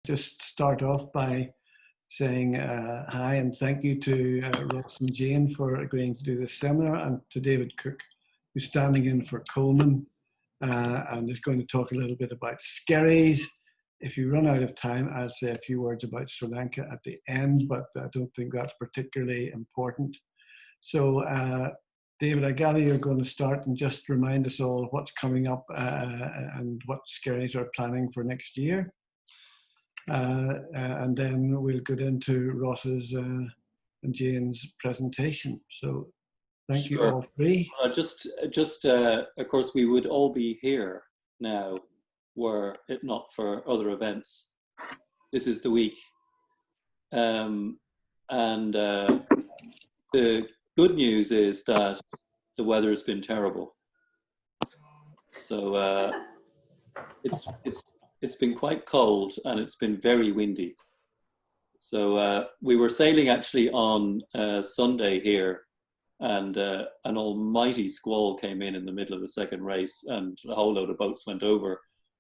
just start off by saying hi and thank you to Ross and Jane for agreeing to do this seminar, and to David Cook, who's standing in for Coleman and is going to talk a little bit about Skerries. If you run out of time, I'll say a few words about Sri Lanka at the end, but I don't think that's particularly important. So, David, I gather you're going to start and just remind us all what's coming up and what Skerries are planning for next year. And then we'll get into Ross's and Jane's presentation. So thank you all three. Of course, we would all be here now were it not for other events. This is the week. The good news is that the weather has been terrible. So it's been quite cold and it's been very windy. So we were sailing actually on Sunday here, and an almighty squall came in the middle of the second race, and a whole load of boats went over.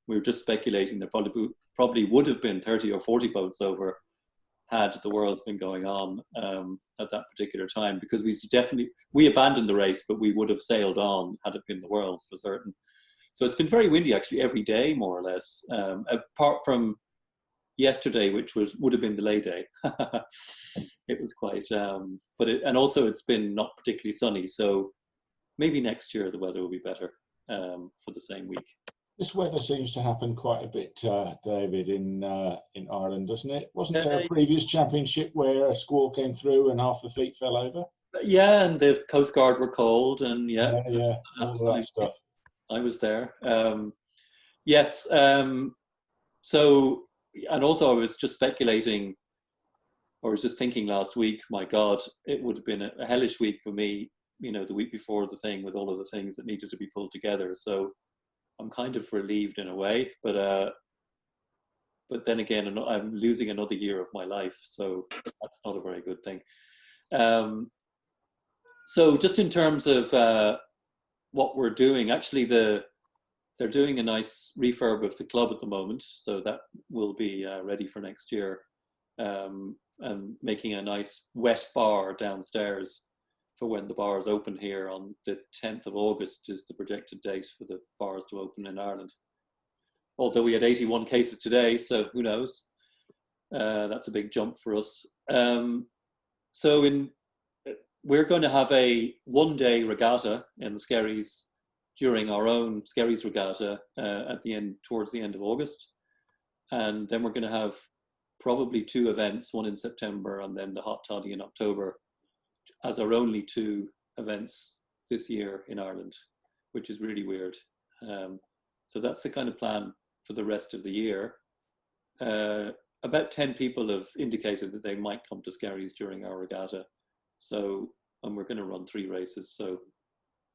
We were just speculating there probably would have been 30 or 40 boats over had the Worlds been going on at that particular time, because we abandoned the race, but we would have sailed on had it been the Worlds for certain. So it's been very windy actually every day, more or less, apart from yesterday, which would have been delay day. It was quite, and also it's been not particularly sunny. So maybe next year the weather will be better for the same week. This weather seems to happen quite a bit, David, in Ireland, doesn't it? Wasn't there a previous championship where a squall came through and half the fleet fell over? Yeah, and the Coast Guard were cold, and yeah, all that stuff. I was there. Yes. So, and also I was just speculating, or I was just thinking last week, my God, it would have been a hellish week for me, the week before the thing, with all of the things that needed to be pulled together. So I'm kind of relieved in a way, but then again, I'm losing another year of my life, so that's not a very good thing. So just in terms of what we're doing, actually they're doing a nice refurb of the club at the moment, so that will be ready for next year, and making a nice wet bar downstairs for when the bars open here on the 10th of August is the projected date for the bars to open in Ireland. Although we had 81 cases today, so who knows? That's a big jump for us. So we're going to have a one-day regatta in the Skerries during our own Skerries regatta towards the end of August. And then we're going to have probably two events, one in September and then the hot toddy in October, as our only two events this year in Ireland, which is really weird. So that's the kind of plan for the rest of the year. About 10 people have indicated that they might come to Skerries during our regatta. So, and we're going to run 3 races. So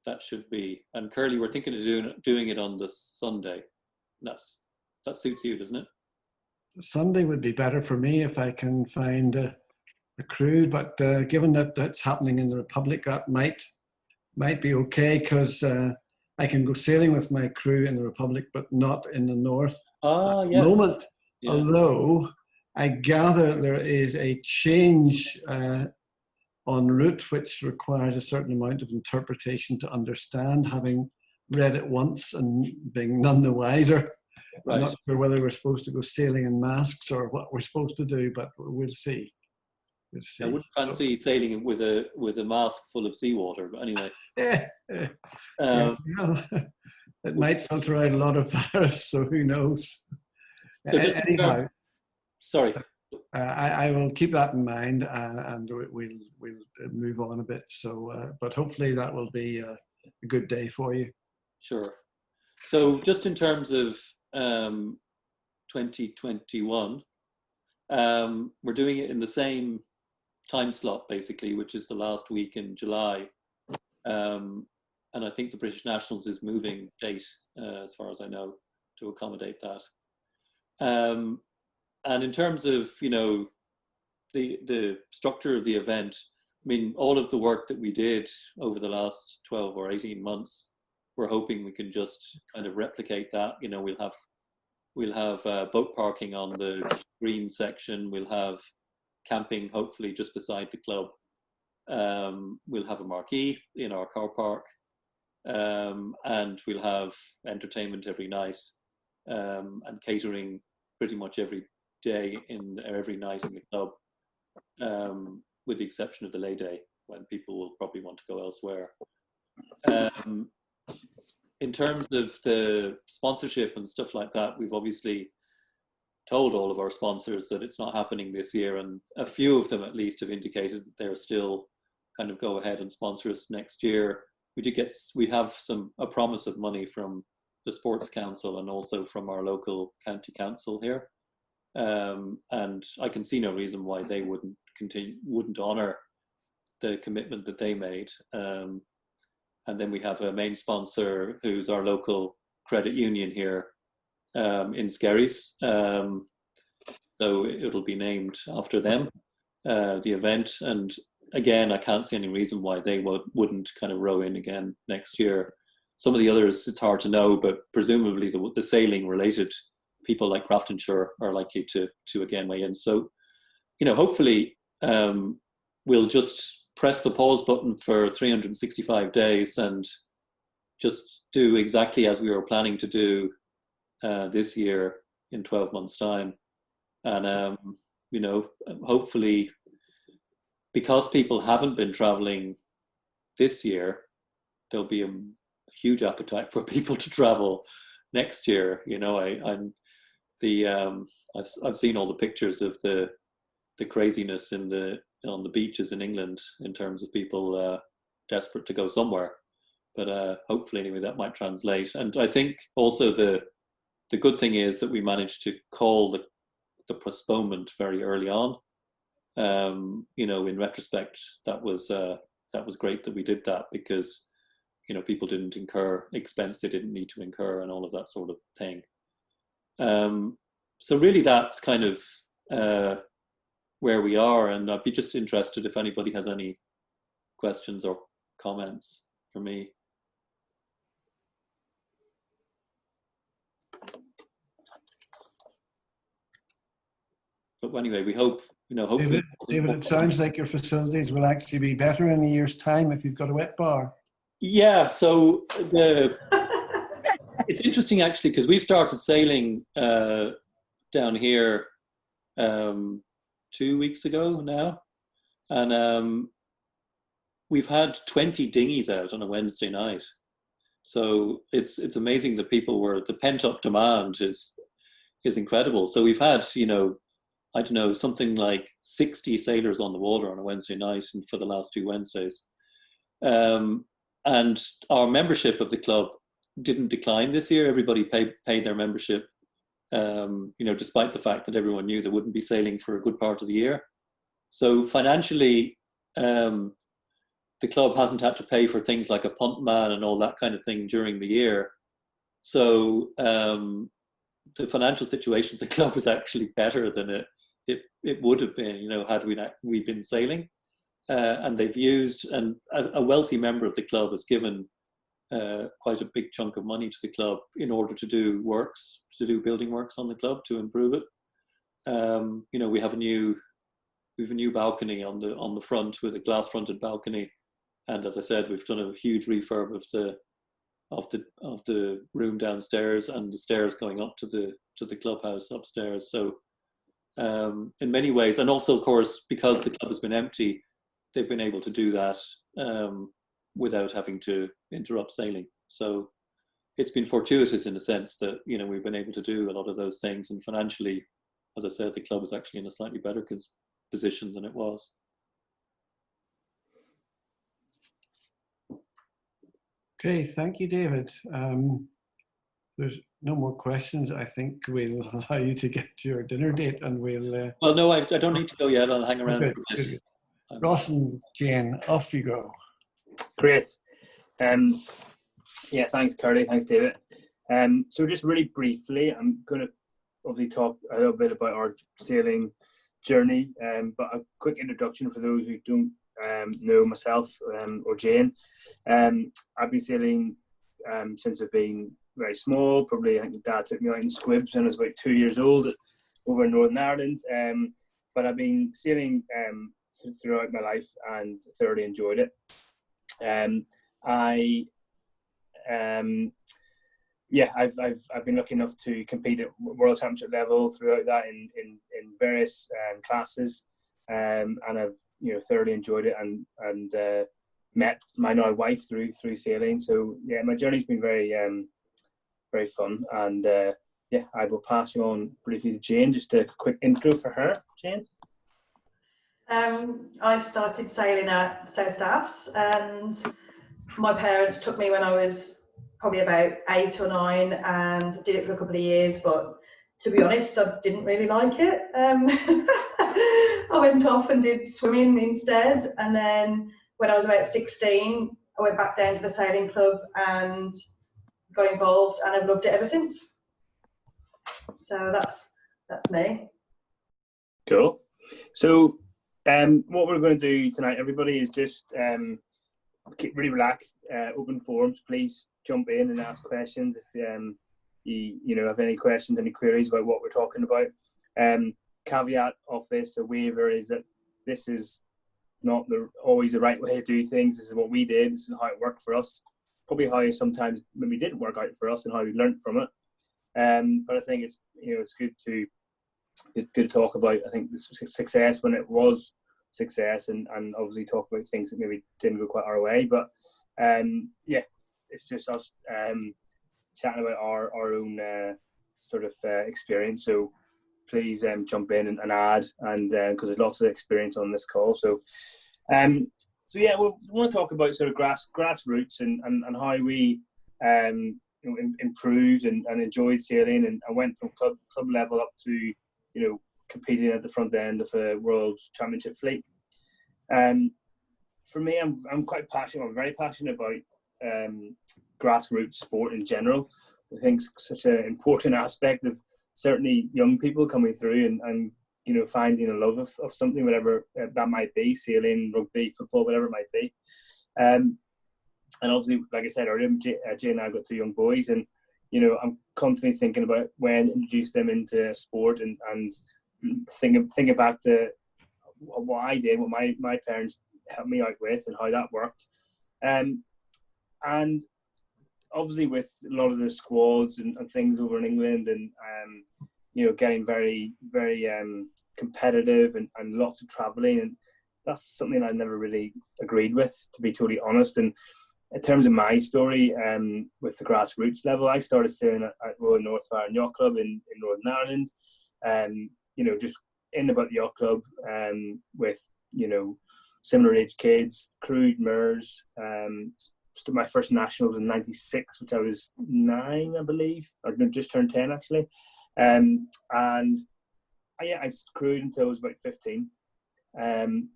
that should be, and Curly, we're thinking of doing it on the Sunday. That suits you, doesn't it? Sunday would be better for me if I can find a crew, but given that that's happening in the Republic, that might be okay, because I can go sailing with my crew in the Republic, but not in the north at the moment. Yeah. Although I gather there is a change en route which requires a certain amount of interpretation to understand, having read it once and being none the wiser. Right. I'm not sure whether we're supposed to go sailing in masks or what we're supposed to do, but we'll see. I wouldn't fancy sailing with a mask full of seawater, but anyway. It might filter out a lot of virus, so who knows? So just anyhow, sorry. I will keep that in mind, and we'll move on a bit. So, but hopefully that will be a good day for you. Sure. So just in terms of 2021, we're doing it in the same time slot basically, which is the last week in July, and I think the British Nationals is moving date as far as I know to accommodate that. And in terms of the structure of the event, I mean, all of the work that we did over the last 12 or 18 months, we're hoping we can just kind of replicate that. We'll have We'll have boat parking on the green section. We'll have camping, hopefully just beside the club. We'll have a marquee in our car park, and we'll have entertainment every night, and catering pretty much every day every night in the club, with the exception of the lay day, when people will probably want to go elsewhere. In terms of the sponsorship and stuff like that, we've obviously told all of our sponsors that it's not happening this year, and a few of them at least have indicated that they're still kind of go ahead and sponsor us next year. We have a promise of money from the Sports Council and also from our local county council here, and I can see no reason why they wouldn't honour the commitment that they made. And then we have a main sponsor who's our local credit union here in Skerries. So it'll be named after them, the event. And again, I can't see any reason why they wouldn't kind of row in again next year. Some of the others, it's hard to know, but presumably the sailing related people like Graftonshire are likely to again weigh in. So, hopefully we'll just press the pause button for 365 days and just do exactly as we were planning to do this year in 12 months' time. And, hopefully, because people haven't been traveling this year, there'll be a huge appetite for people to travel next year. I've seen all the pictures of the craziness on the beaches in England in terms of people desperate to go somewhere. But hopefully, anyway, that might translate. And I think also the good thing is that we managed to call the postponement very early on. In retrospect, that was great that we did that, because people didn't incur expense they didn't need to incur and all of that sort of thing. So really, that's kind of where we are, and I'd be just interested if anybody has any questions or comments for me. But anyway, we hope, hopefully. David, it sounds like your facilities will actually be better in a year's time if you've got a wet bar. Yeah, so it's interesting actually, because we've started sailing down here 2 weeks ago now, and we've had 20 dinghies out on a Wednesday night. So it's amazing that the pent-up demand is incredible. So we've had, I don't know, something like 60 sailors on the water on a Wednesday night and for the last 2 Wednesdays. And our membership of the club didn't decline this year. Everybody paid their membership, despite the fact that everyone knew they wouldn't be sailing for a good part of the year. So financially, the club hasn't had to pay for things like a punt man and all that kind of thing during the year. So the financial situation of the club is actually better than it would have been, had we been sailing. And they've used, and a wealthy member of the club has given quite a big chunk of money to the club in order to do building works on the club to improve it. We have a new balcony on the front with a glass fronted balcony, and as I said, we've done a huge refurb of the room downstairs and the stairs going up to the clubhouse upstairs. So in many ways, and also of course because the club has been empty, they've been able to do that without having to interrupt sailing. So it's been fortuitous in a sense that we've been able to do a lot of those things, and financially, as I said, the club is actually in a slightly better position than it was. Okay, thank you, David. There's no more questions. I think we'll allow you to get to your dinner date, and we'll. Well, no, I don't need to go yet. I'll hang around for a bit. Ross and Jane, off you go. Great. Yeah, thanks, Curly. Thanks, David. So just really briefly, I'm going to obviously talk a little bit about our sailing journey, but a quick introduction for those who don't know myself or Jane. I've been sailing since I've been very small. Probably, I think Dad took me out in squibs when I was about 2 years old over in Northern Ireland. But I've been sailing throughout my life and thoroughly enjoyed it. I've been lucky enough to compete at World Championship level throughout that in various classes, and I've thoroughly enjoyed it and met my now wife through sailing. So yeah, my journey's been very very fun, and I will pass you on briefly to Jane. Just a quick intro for her, Jane. I started sailing at South Staffs, and my parents took me when I was probably about 8 or 9 and did it for a couple of years, but to be honest, I didn't really like it. I went off and did swimming instead, and then when I was about 16, I went back down to the sailing club and got involved, and I've loved it ever since. So that's me. Cool. So what we're going to do tonight, everybody, is just keep really relaxed, open forums. Please jump in and ask questions if you have any questions, any queries about what we're talking about. Caveat of this, a waiver, is that this is not always the right way to do things. This is what we did. This is how it worked for us. Probably how sometimes maybe didn't work out for us and how we learned from it. But I think it's it's good to talk about. I think the success when it was success, and obviously talk about things that maybe didn't go quite our way. But it's just us chatting about our own sort of experience. So please jump in and add, and because there's lots of experience on this call. So we want to talk about sort of grassroots and how we improved and enjoyed sailing and went from club level up to competing at the front end of a World Championship fleet. For me, I'm quite passionate. I'm very passionate about grassroots sport in general. I think it's such an important aspect of certainly young people coming through and finding a love of something, whatever that might be, sailing, rugby, football, whatever it might be. And obviously, like I said earlier, Jane and I got 2 young boys, and I'm constantly thinking about when to introduce them into sport and thinking back to what I did, what my parents helped me out with, and how that worked. And obviously with a lot of the squads and things over in England, and getting very, very competitive and lots of travelling, and that's something I never really agreed with, to be totally honest. And in terms of my story, with the grassroots level, I started sailing at Royal North Ireland Yacht Club in Northern Ireland, just in about the yacht club, with similar age kids, crewed MERS. My first national was in '96, which I was 9, I believe, or just turned 10 actually. I crewed until I was about 15,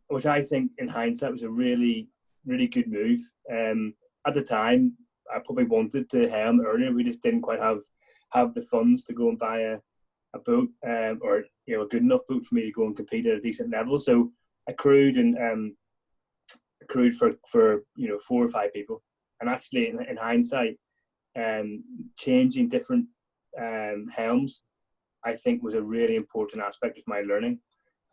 which I think in hindsight was a really, really good move. At the time, I probably wanted to helm earlier. We just didn't quite have the funds to go and buy a boat, or a good enough boat for me to go and compete at a decent level. So I crewed and crewed for 4 or 5 people. And actually, in hindsight, changing different helms, I think, was a really important aspect of my learning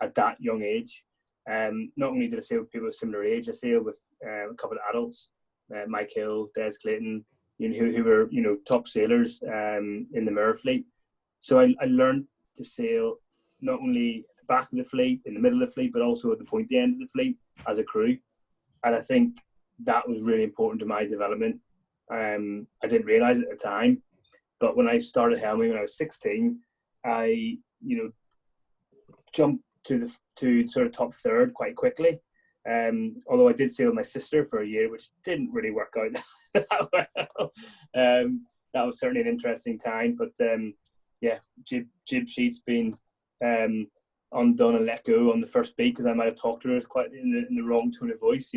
at that young age. Not only did I sail with people of similar age, I sailed with a couple of adults, Mike Hill, Des Clayton, who were top sailors in the MER fleet. So I learned to sail not only at the back of the fleet, in the middle of the fleet, but also at the pointy end of the fleet as a crew. And I think that was really important to my development. I didn't realise at the time, but when I started helming when I was 16, I jumped to sort of top third quite quickly. Although I did sail with my sister for a year, which didn't really work out that well. That was certainly an interesting time, but jib sheet's been undone and let go on the first beat because I might have talked to her quite in the wrong tone of voice,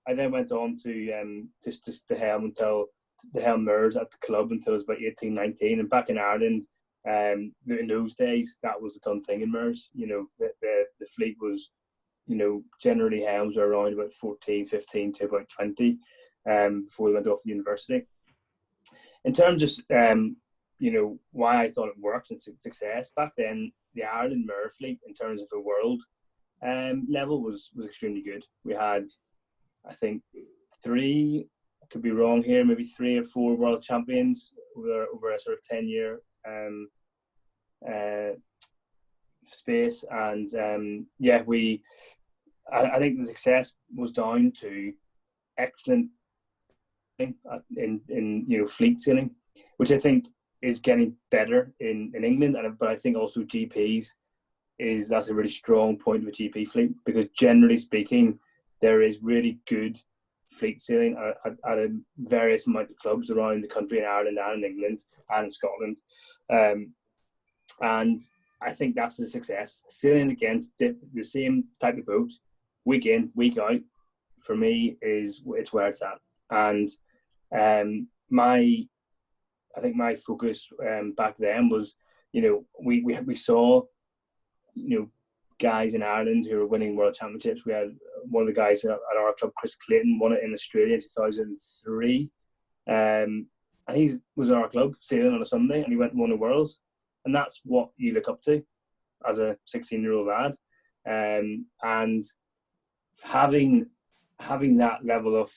I then went on to just the helm until the helm MERS at the club until I was about 18, 19, and back in Ireland. In those days, that was a done thing in MERS. The fleet was, generally helms were around about 14, 15 to about 20. before we went off to university. In terms of why I thought it worked and success back then, the Ireland mirror fleet in terms of the world level was extremely good. We had, I think, three, I could be wrong here, maybe 3 or 4 world champions over a sort of 10-year space. And I think the success was down to excellent in fleet sailing, which I think is getting better in England, but I think also GPs that's a really strong point of a GP fleet, because generally speaking there is really good fleet sailing at a various amount of clubs around the country, in Ireland and in England and in Scotland, and I think that's the success. Sailing against the same type of boat week in, week out, for me it's where it's at. And I think my focus back then was, we saw, guys in Ireland who were winning world championships. We had one of the guys at our club, Chris Clayton, won it in Australia in 2003. And he was in our club sailing on a Sunday, and he went and won the Worlds. And that's what you look up to as a 16-year-old lad. And having that level of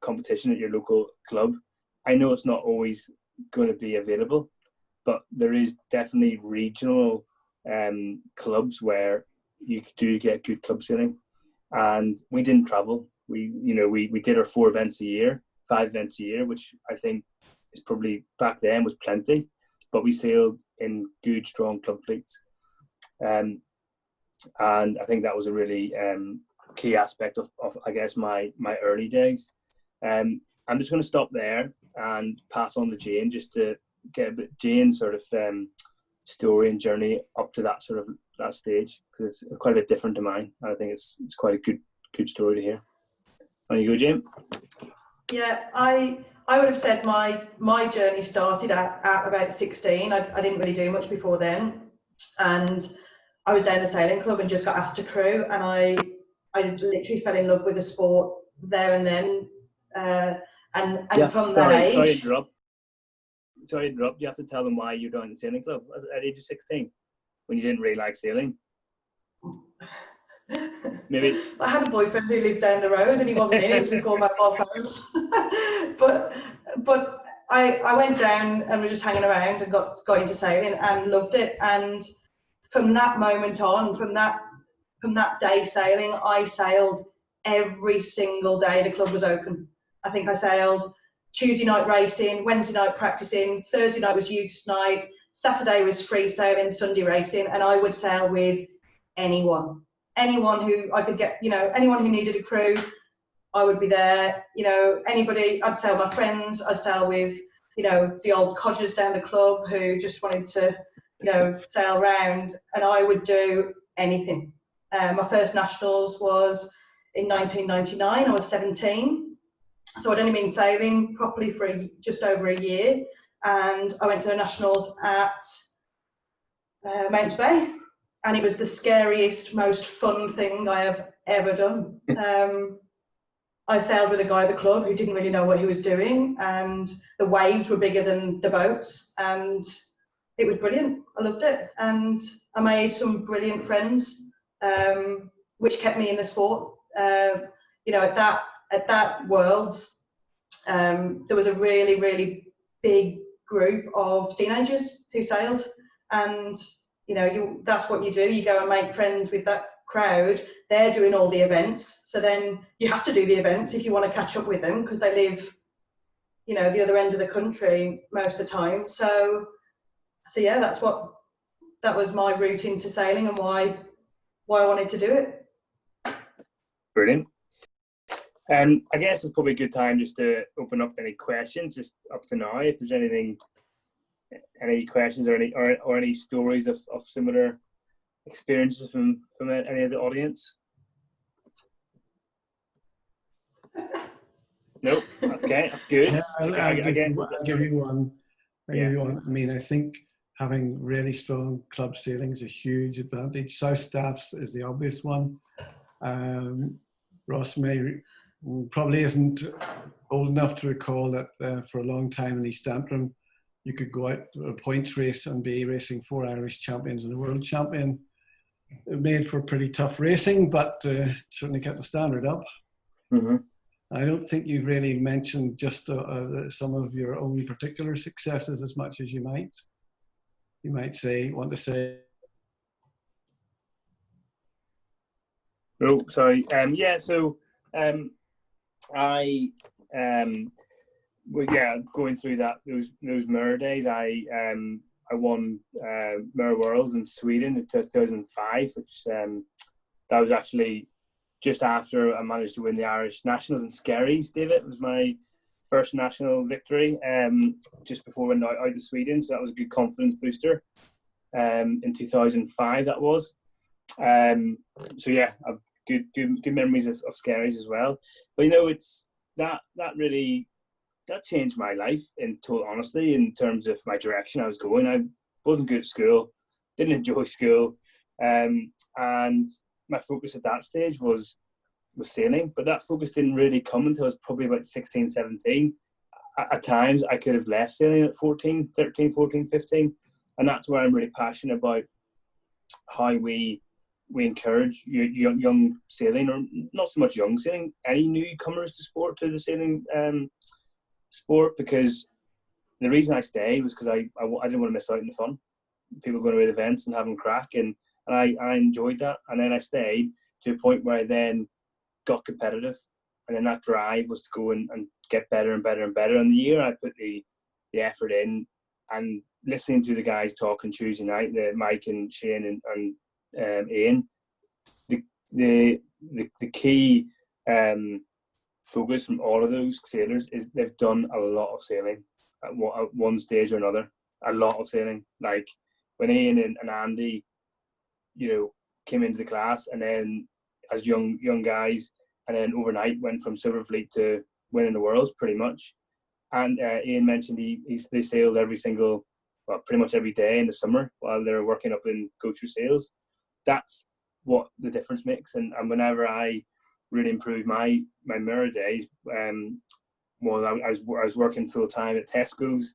competition at your local club, I know it's not always going to be available, but there is definitely regional clubs where you do get good club sailing. And we didn't travel. We did our 4 events a year, 5 events a year, which I think is probably back then was plenty, but we sailed in good, strong club fleets. And I think that was a really key aspect of I guess my early days. I'm just going to stop there and pass on to Jane, just to get a bit Jane's sort of story and journey up to that sort of that stage, because it's quite a bit different to mine. And I think it's quite a good story to hear. On you go, Jane. Yeah, I would have said my journey started at about 16. I didn't really do much before then, and I was down the sailing club and just got asked to crew, and I literally fell in love with the sport there and then. And yes, from that age. Sorry to interrupt. You have to tell them why you joined the sailing club at age of 16 when you didn't really like sailing. Maybe I had a boyfriend who lived down the road, and he wasn't in. It was before mobile phones. but I went down and was just hanging around and got into sailing and loved it. And from that moment on, from that day sailing, I sailed every single day the club was open. I think I sailed Tuesday night racing, Wednesday night practicing, Thursday night was youth night, Saturday was free sailing, Sunday racing, and I would sail with anyone who I could get, anyone who needed a crew, I would be there. Anybody, I'd sail my friends, I'd sail with, the old codgers down the club who just wanted to, sail around, and I would do anything. My first nationals was in 1999. I was 17. So I'd only been sailing properly for just over a year, and I went to the nationals at Mounts Bay, and it was the scariest, most fun thing I have ever done. I sailed with a guy at the club who didn't really know what he was doing, and the waves were bigger than the boats, and it was brilliant. I loved it, and I made some brilliant friends, which kept me in the sport. At that Worlds, there was a really, really big group of teenagers who sailed, and that's what you do. You go and make friends with that crowd. They're doing all the events, so then you have to do the events if you want to catch up with them, because they live, the other end of the country most of the time. So yeah, that was my route into sailing and why I wanted to do it. Brilliant. I guess it's probably a good time just to open up to any questions, just up to now. If there's any questions or any stories of similar experiences from any of the audience. Nope, that's okay. That's good. Yeah, I guess I'll give you one. I mean, I think having really strong club sailing is a huge advantage. South Staffs is the obvious one. Ross may Probably isn't old enough to recall that for a long time in East Antrim, you could go out to a points race and be racing 4 Irish champions and a world champion. It made for pretty tough racing, but certainly kept the standard up. Mm-hmm. I don't think you've really mentioned just some of your own particular successes as much as you might. You might want to say. Oh, sorry. I going through those Mirror days. I won Mirror Worlds in Sweden in 2005, which that was actually just after I managed to win the Irish Nationals in Skerries. David, it was my first national victory just before I went out to Sweden, so that was a good confidence booster. In 2005, that was. I've good memories of Skerries as well. But it's that changed my life, in total honesty, in terms of my direction I was going. I wasn't good at school, didn't enjoy school, and my focus at that stage was sailing. But that focus didn't really come until I was probably about 16, 17. At times, I could have left sailing at 13, 14, 15. And that's where I'm really passionate about how we encourage young sailing, or not so much young sailing, any newcomers to the sailing sport, because the reason I stayed was because I didn't want to miss out on the fun. People going to events and having crack, and I enjoyed that. And then I stayed to a point where I then got competitive, and then that drive was to go and get better and better and better. And the year I put the effort in, and listening to the guys talk on Tuesday night, Mike and Shane and Ian, the key focus from all of those sailors is they've done a lot of sailing at one stage or another. A lot of sailing. Like when Ian and Andy, came into the class, and then as young guys, and then overnight went from Silver Fleet to winning the Worlds pretty much. And Ian mentioned they sailed pretty much every day in the summer while they were working up in Go Through Sales. That's what the difference makes. And whenever I really improved my mirror days, I was working full time at Tesco's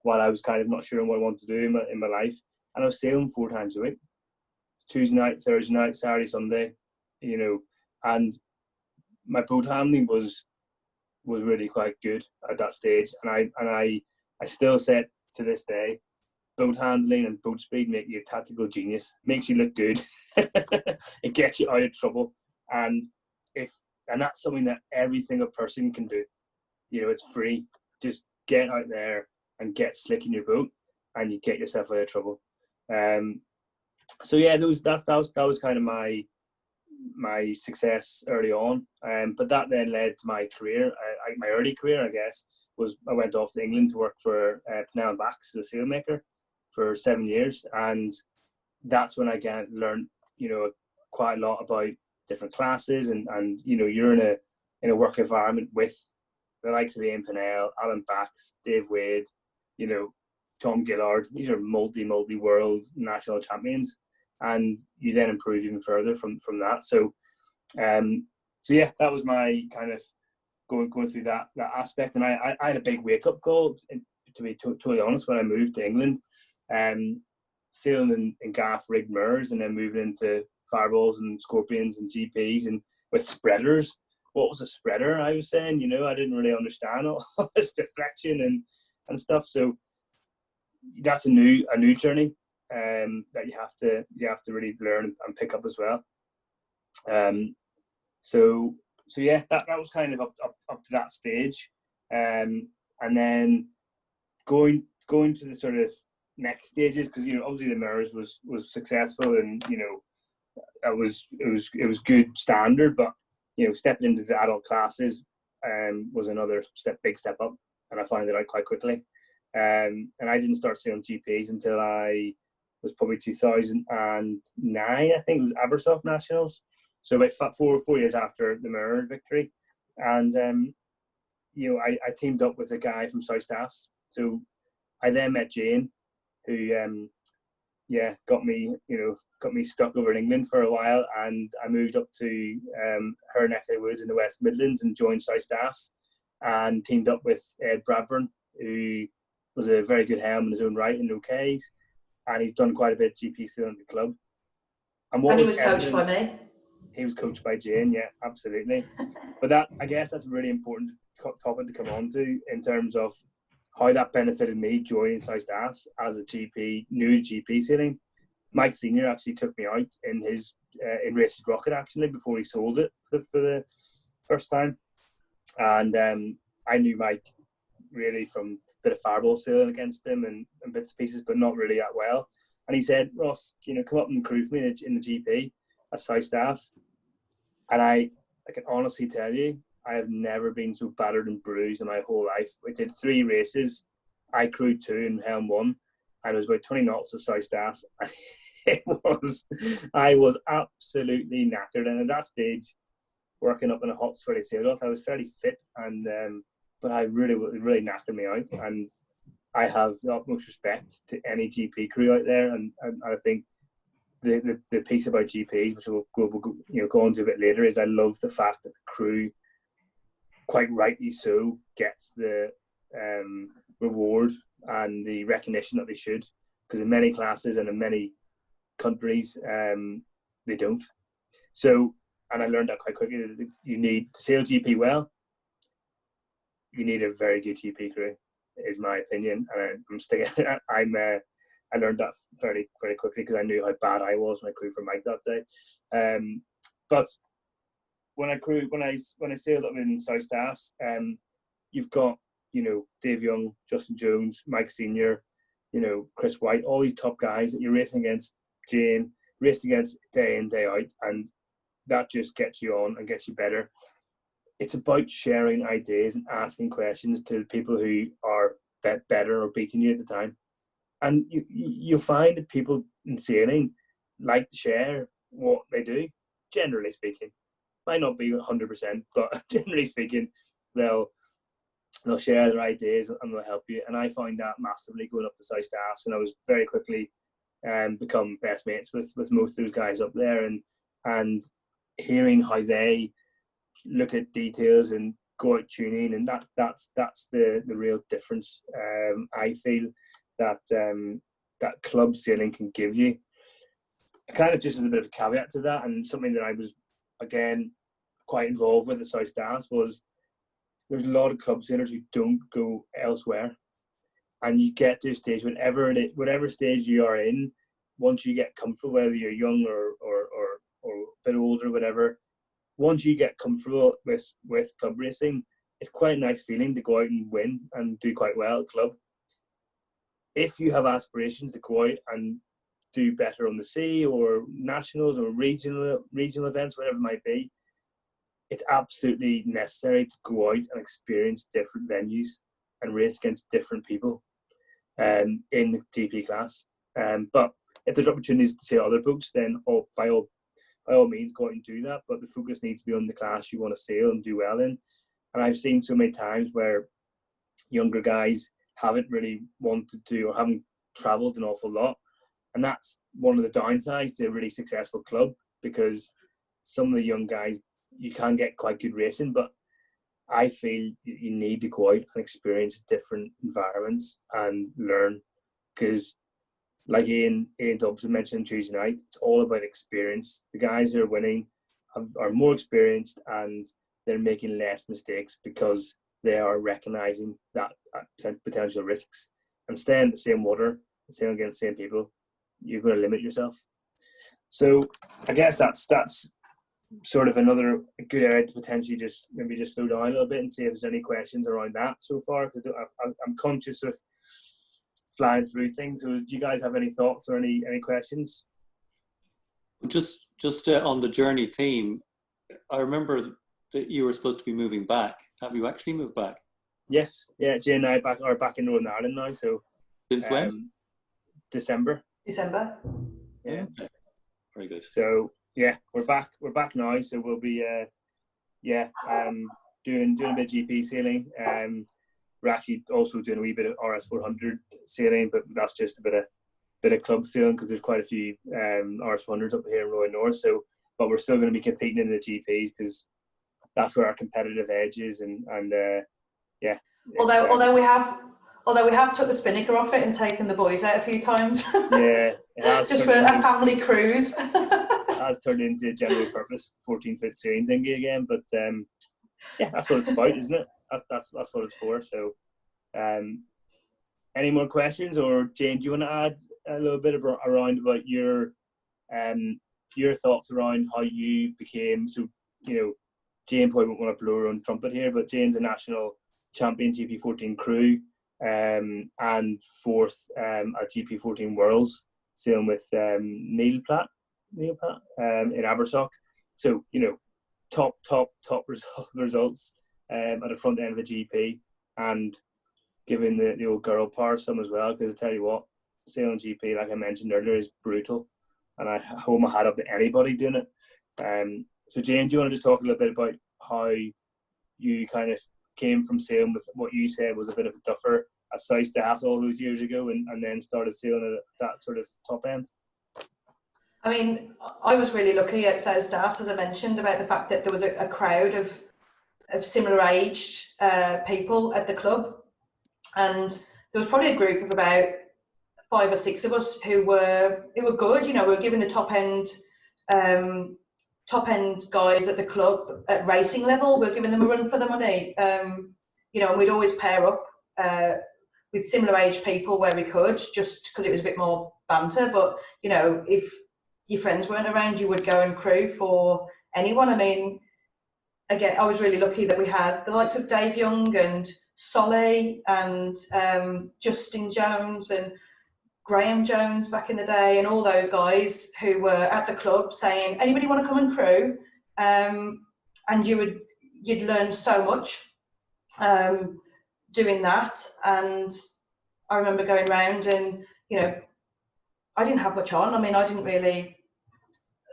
while I was kind of not sure what I wanted to do in my life, and I was sailing 4 times a week, Tuesday night, Thursday night, Saturday, Sunday, and my boat handling was really quite good at that stage, and I still say to this day, boat handling and boat speed make you a tactical genius. Makes you look good. It gets you out of trouble, and that's something that every single person can do. It's free. Just get out there and get slick in your boat, and you get yourself out of trouble. That was kind of my success early on. But that then led to my career. My early career, I guess, was I went off to England to work for Pennell and Bax as a sailmaker for 7 years, and that's when I learned, quite a lot about different classes, and you're in a work environment with the likes of Ian Pennell, Alan Bax, Dave Wade, Tom Gillard. These are multi world national champions, and you then improve even further from that. So that was my kind of going through that aspect. And I had a big wake up call, to be totally honest, when I moved to England, sailing in gaff rigged mirrors, and then moving into fireballs and scorpions and GPs, and with spreaders. What was a spreader? I was saying, I didn't really understand all this deflection and stuff. So that's a new journey that you have to really learn and pick up as well. That was kind of up to that stage, and then going to the sort of next stages, because obviously the mirrors was successful, and it was good standard, but stepping into the adult classes was another big step up, and I found it out quite quickly. And I didn't start sailing GPs until I was probably 2009. I think it was Abersoft Nationals, so about 4 years after the mirror victory. And I teamed up with a guy from South Staffs. So I then met Jane, who got me stuck over in England for a while, and I moved up to her neck of the woods in the West Midlands and joined South Staffs and teamed up with Ed Bradburn, who was a very good ham in his own right in OKs, and he's done quite a bit of GP sealing at the club. And he was coached by me. He was coached by Jane, yeah, absolutely. But I guess that's a really important topic to come on to in terms of how that benefited me joining South Staffs as a new GP sealing. Mike Senior actually took me out in his in Races Rocket actually before he sold it for the first time, and I knew Mike really from a bit of fireball sealing against him and bits and pieces, but not really that well. And he said, "Ross, come up and crew for me in the GP at South Staffs." And I can honestly tell you, I have never been so battered and bruised in my whole life. We did 3 races. I crewed 2 and helm 1. And it was about 20 knots of South Staffs. I was absolutely knackered. And at that stage, working up in a hot, sweaty sail-off, I was fairly fit. And but I really knackered me out. And I have the utmost respect to any GP crew out there. And I think the piece about GPs, which we'll go on to a bit later, is I love the fact that the crew, quite rightly so, gets the reward and the recognition that they should, because in many classes and in many countries they don't. So, and I learned that quite quickly, that you need to sail GP well, you need a very good GP crew, is my opinion. And I learned that very, very quickly because I knew how bad I was when I crewed for Mike that day. But when I sailed up in South Staffs, you've got Dave Young, Justin Jones, Mike Senior, Chris White, all these top guys that you're racing against, Jane, racing against day in, day out, and that just gets you on and gets you better. It's about sharing ideas and asking questions to people who are better or beating you at the time. And you'll find that people in sailing like to share what they do, generally speaking. Might not be 100%, but generally speaking, they'll share their ideas and they'll help you. And I find that massively going up to South Staffs, and I was very quickly become best mates with most of those guys up there, and hearing how they look at details and go out tuning, and that's the real difference. I feel that club sailing can give you. Kind of just as a bit of a caveat to that, and something that I was again quite involved with at South Staffs, was there's a lot of club sailors who don't go elsewhere, and you get to a stage whatever stage you are in, once you get comfortable, whether you're young or a bit older or whatever, once you get comfortable with club racing, it's quite a nice feeling to go out and win and do quite well at club. If you have aspirations to go out and do better on the sea or nationals or regional events, whatever it might be, it's absolutely necessary to go out and experience different venues and race against different people in the GP class. But if there's opportunities to sail other boats, then by all means go out and do that. But the focus needs to be on the class you want to sail and do well in. And I've seen so many times where younger guys haven't really wanted to or haven't travelled an awful lot. And that's one of the downsides to a really successful club, because some of the young guys, you can get quite good racing, but I feel you need to go out and experience different environments and learn, because like Ian Dobson mentioned Tuesday night, it's all about experience. The guys who are winning are more experienced and they're making less mistakes because they are recognising that potential risks. And staying in the same water and staying against the same people, you're going to limit yourself. So I guess that's sort of another good area to potentially just slow down a little bit and see if there's any questions around that so far. Because I'm conscious of flying through things. So do you guys have any thoughts or any questions? Just on the journey theme, I remember that you were supposed to be moving back. Have you actually moved back? Yes, yeah. Jane and I are back in Northern Ireland now. So since when? December. Yeah. Okay. Very good. So yeah, we're back now. So we'll be doing a bit of GP sailing. We're actually also doing a wee bit of RS400 sailing, but that's just a bit of bit of club sailing because there's quite a few RS100s up here in Roy North. So, but we're still going to be competing in the GPs because that's where our competitive edge is, and yeah. Although we have took the spinnaker off it and taken the boys out a few times. Yeah, it has just for a family cruise. It has turned into a general purpose 14-foot sailing thingy again, but yeah, that's what it's about, isn't it? That's what it's for. So, any more questions, or Jane, do you want to add a little bit around about your thoughts around how you became, so, you know, Jane probably won't want to blow her own trumpet here, but Jane's a national champion GP14 crew, and fourth at GP14 Worlds, sailing with Neil Platt in Abersock. So, you know, top results at the front end of the GP, and giving the old girl power some as well, because I tell you what, sailing GP, like I mentioned earlier, is brutal, and I hold my hat up to anybody doing it. So Jane, do you want to just talk a little bit about how you kind of came from sailing with what you said was a bit of a duffer at South Staffs all those years ago, and then started sailing at that sort of top end? I mean, I was really lucky at South Staffs, as I mentioned, about the fact that there was a crowd of similar aged people at the club, and there was probably a group of about 5 or 6 of us who were good. You know, we were given the top end guys at the club at racing level. We were giving them a run for the money. You know, and we'd always pair up with similar age people where we could, just because it was a bit more banter. But you know, if your friends weren't around, you would go and crew for anyone. I mean, again, I was really lucky that we had the likes of Dave Young and Solly and Justin Jones and Graham Jones back in the day, and all those guys who were at the club saying, anybody want to come and crew? And you'd learn so much doing that. And I remember going round, and you know, I didn't have much on. I mean, I didn't really,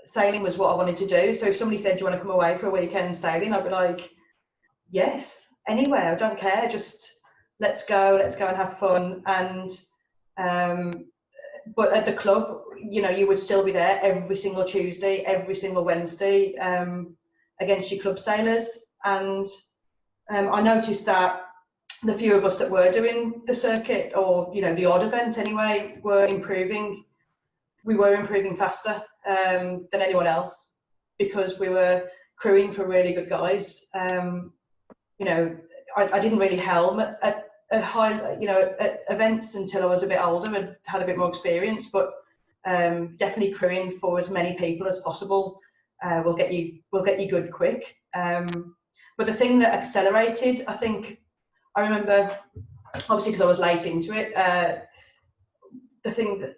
sailing was what I wanted to do. So if somebody said, do you want to come away for a weekend sailing, I'd be like, yes, anywhere, I don't care, just let's go and have fun. And but at the club, you know, you would still be there every single Tuesday, every single Wednesday against your club sailors. And I noticed that the few of us that were doing the circuit, or you know, the odd event anyway, were improving. We were improving faster than anyone else, because we were crewing for really good guys. You know, I didn't really helm at high, you know, at events until I was a bit older and had a bit more experience, but definitely crewing for as many people as possible will get you good quick. But the thing that accelerated, I think, I remember, obviously because I was late into it, the thing that,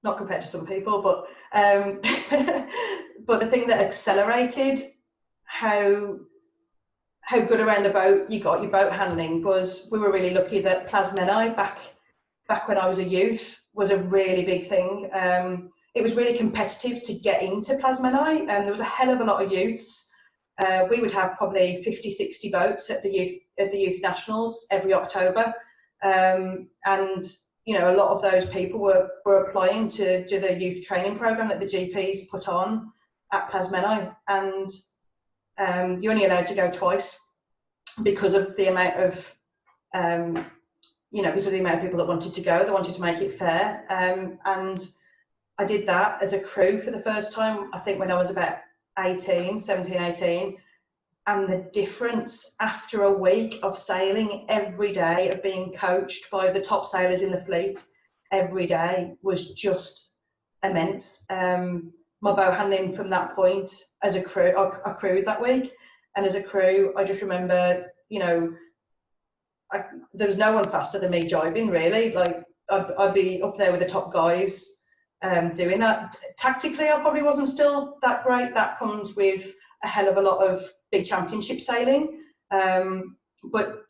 not compared to some people, but but the thing that accelerated how good around the boat you got, your boat handling, was we were really lucky that Plasmeni back when I was a youth was a really big thing. It was really competitive to get into Plasmeni, and there was a hell of a lot of youths. We would have probably 50, 60 boats at the youth nationals every October, and you know, a lot of those people were applying to do the youth training program that the GPs put on at Plasmeni, and you're only allowed to go twice because of the amount of you know, because of the amount of people that wanted to go. They wanted to make it fair, and I did that as a crew for the first time, I think when I was about 17, 18, and the difference after a week of sailing every day, of being coached by the top sailors in the fleet every day, was just immense. My bow handling from that point, as a crew, I crewed that week, and as a crew, I just remember, you know, there was no one faster than me jibing, really. Like, I'd be up there with the top guys doing that. Tactically, I probably wasn't still that great. That comes with a hell of a lot of big championship sailing, but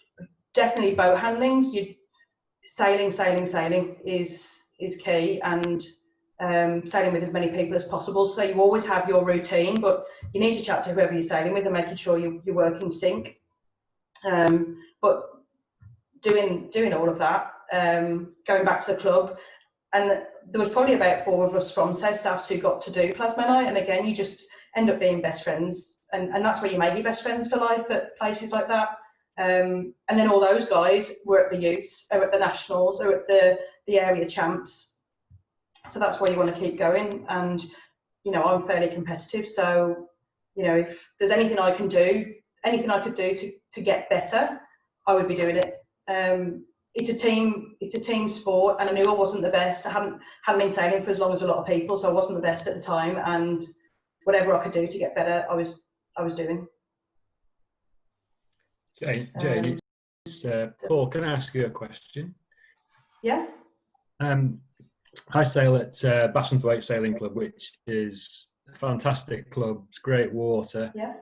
definitely boat handling. Sailing is key, and sailing with as many people as possible. So you always have your routine, but you need to chat to whoever you're sailing with and making sure you work in sync. But doing all of that, going back to the club, and there was probably about 4 of us from South Staffs who got to do plasma night, and again, you just end up being best friends, and that's where you make your best friends for life at places like that. And then all those guys were at the youths, or at the nationals, or at the area champs. So that's where you want to keep going. And you know, I'm fairly competitive, so you know, if there's anything I can do, anything I could do to get better, I would be doing it. It's a team sport, and I knew I wasn't the best. I hadn't been sailing for as long as a lot of people, so I wasn't the best at the time. And whatever I could do to get better, I was doing. Jane, it's Paul. Can I ask you a question? Yeah. I sail at Bassenthwaite Sailing Club, which is a fantastic club. It's great water. Yeah.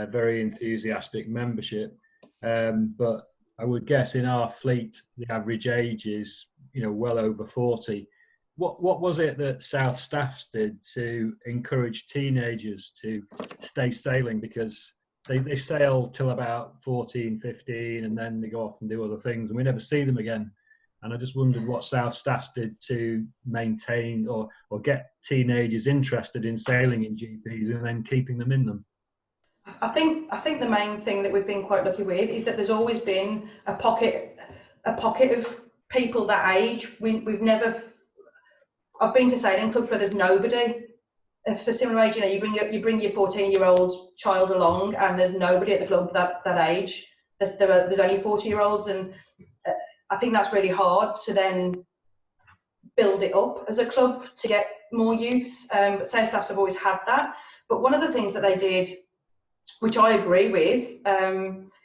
Very enthusiastic membership. But I would guess in our fleet, the average age is, you know, well over 40. What was it that South Staffs did to encourage teenagers to stay sailing? Because they sail till about 14, 15, and then they go off and do other things, and we never see them again. And I just wondered what South Staffs did to maintain or get teenagers interested in sailing in GPs and then keeping them in them. I think the main thing that we've been quite lucky with is that there's always been a pocket of people that age. We've never. I've been to sailing clubs where there's nobody for similar age. You know, you bring your 14-year-old child along, and there's nobody at the club that age. There's only 40-year-olds, and I think that's really hard to then build it up as a club to get more youths. But South Staffs have always had that. But one of the things that they did, which I agree with,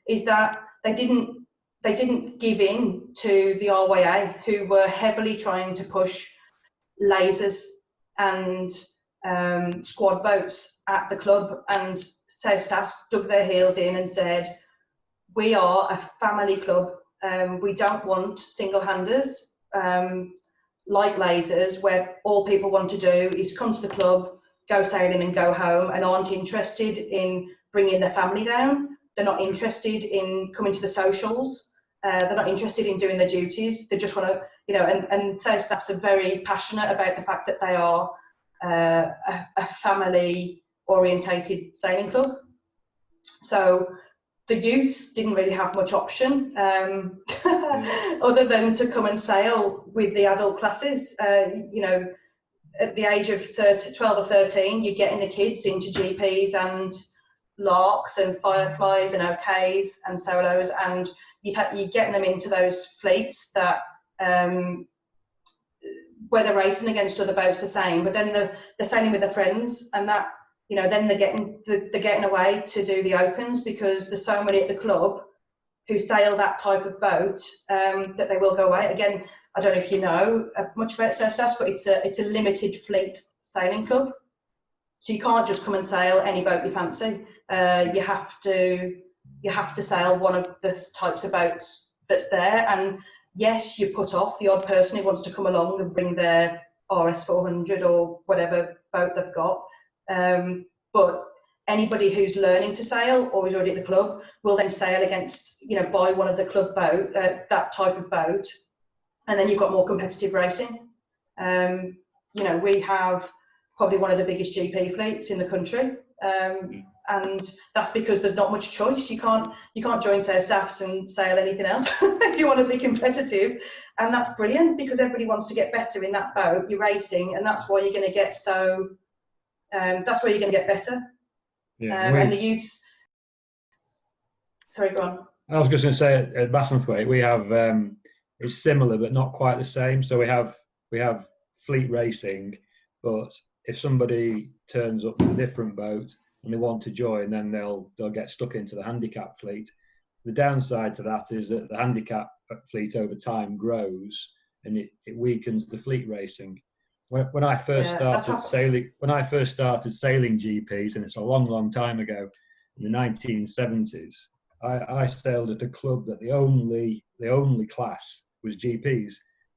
is that they didn't give in to the RYA, who were heavily trying to push lasers and squad boats at the club. And South Staffs dug their heels in and said, we are a family club. We don't want single-handers like lasers, where all people want to do is come to the club, go sailing and go home, and aren't interested in bringing their family down. They're not interested in coming to the socials. They're not interested in doing their duties. They just want to, you know, and South Staffs are very passionate about the fact that they are a family-orientated sailing club. So the youths didn't really have much option other than to come and sail with the adult classes. You know, at the age of 12 or 13, you're getting the kids into GPs and larks and fireflies and OKs and solos, and you're getting them into those fleets that where they're racing against other boats the same, but then they're sailing with their friends, and that, you know, then they're getting away to do the opens, because there's so many at the club who sail that type of boat that they will go away. Again, I don't know if you know much about South Staffs, but it's a limited fleet sailing club. So you can't just come and sail any boat you fancy. You have to sail one of the types of boats that's there. And yes, you put off the odd person who wants to come along and bring their RS400 or whatever boat they've got. But anybody who's learning to sail or is already at the club will then sail against, you know, buy one of the club boat, that type of boat, and then you've got more competitive racing. You know, we have probably one of the biggest GP fleets in the country, and that's because there's not much choice. You can't join South Staffs and sail anything else if you want to be competitive, and that's brilliant because everybody wants to get better in that boat. You're racing, and that's why you're going to get so. That's where you're going to get better. Yeah, and the youths. Sorry, go on. I was just going to say at Bassenthwaite we have it's similar but not quite the same. So we have fleet racing, but if somebody turns up with a different boat and they want to join, then they'll get stuck into the handicap fleet. The downside to that is that the handicap fleet over time grows and it weakens the fleet racing. When I first started sailing GPs, and it's a long time ago, in the 1970s, I sailed at a club that the only class was GPs,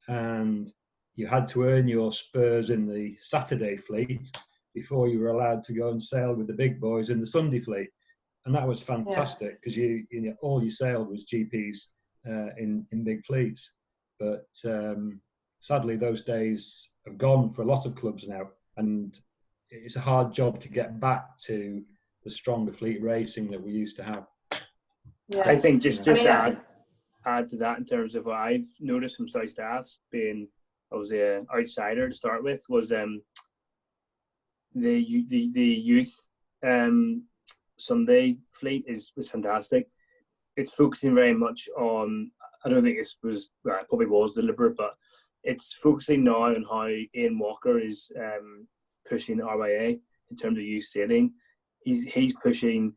and you had to earn your spurs in the Saturday fleet before you were allowed to go and sail with the big boys in the Sunday fleet, and that was fantastic because you know, all you sailed was GPs in big fleets. But sadly, those days have gone for a lot of clubs now, and it's a hard job to get back to the stronger fleet racing that we used to have. Yeah. I think just I mean, to add to that in terms of what I've noticed from South Staffs, being I was an outsider to start with, was the youth Sunday fleet was fantastic. It's focusing very much on, I don't think it probably was deliberate, but it's focusing now on how Ian Walker is pushing RYA in terms of youth sailing. He's pushing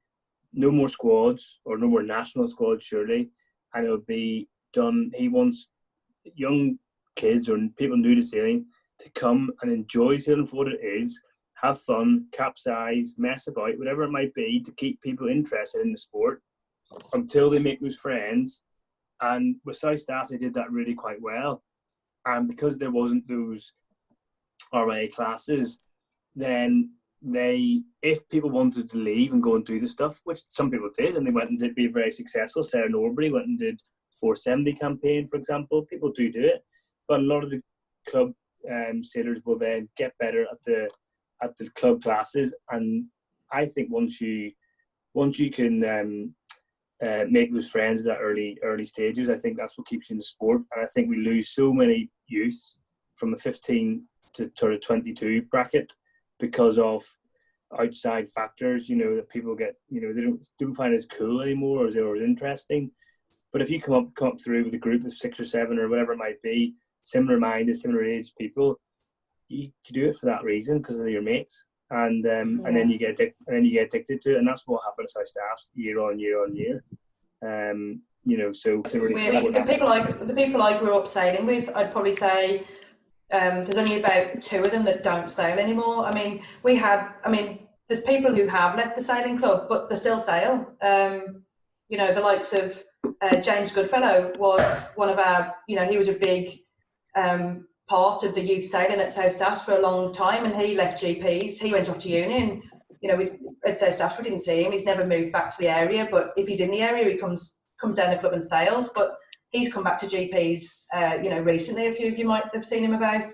no more squads or no more national squads, surely, and it would be done. He wants young kids or people new to sailing to come and enjoy sailing for what it is, have fun, capsize, mess about, whatever it might be, to keep people interested in the sport until they make those friends. And with South Staff, they did that really quite well. And because there wasn't those RA classes, then if people wanted to leave and go and do the stuff, which some people did, and they went and did be very successful. Sarah Norbury went and did 470 campaign, for example. People do it, but a lot of the club sailors will then get better at the club classes. And I think once you can make those friends at that early stages, I think that's what keeps you in the sport. And I think we lose so many youth from the 15 to sort of 22 bracket because of outside factors, that people get, they don't find it as cool anymore or as interesting. But if you come up through with a group of 6 or 7 or whatever it might be, similar minded, similar age people, you do it for that reason because they're your mates. And then you get addicted to it, and that's what happened to South Staff year on year on year. So the people I grew up sailing with, I'd probably say there's only about 2 of them that don't sail anymore. I mean, there's people who have left the sailing club, but they still sail. The likes of James Goodfellow was one of our, he was a big part of the youth sailing at South Staffs for a long time, and he left GPs. He went off to uni, and at South Staffs we didn't see him. He's never moved back to the area, but if he's in the area, he comes down the club and sails. But he's come back to GPs, recently. A few of you might have seen him about.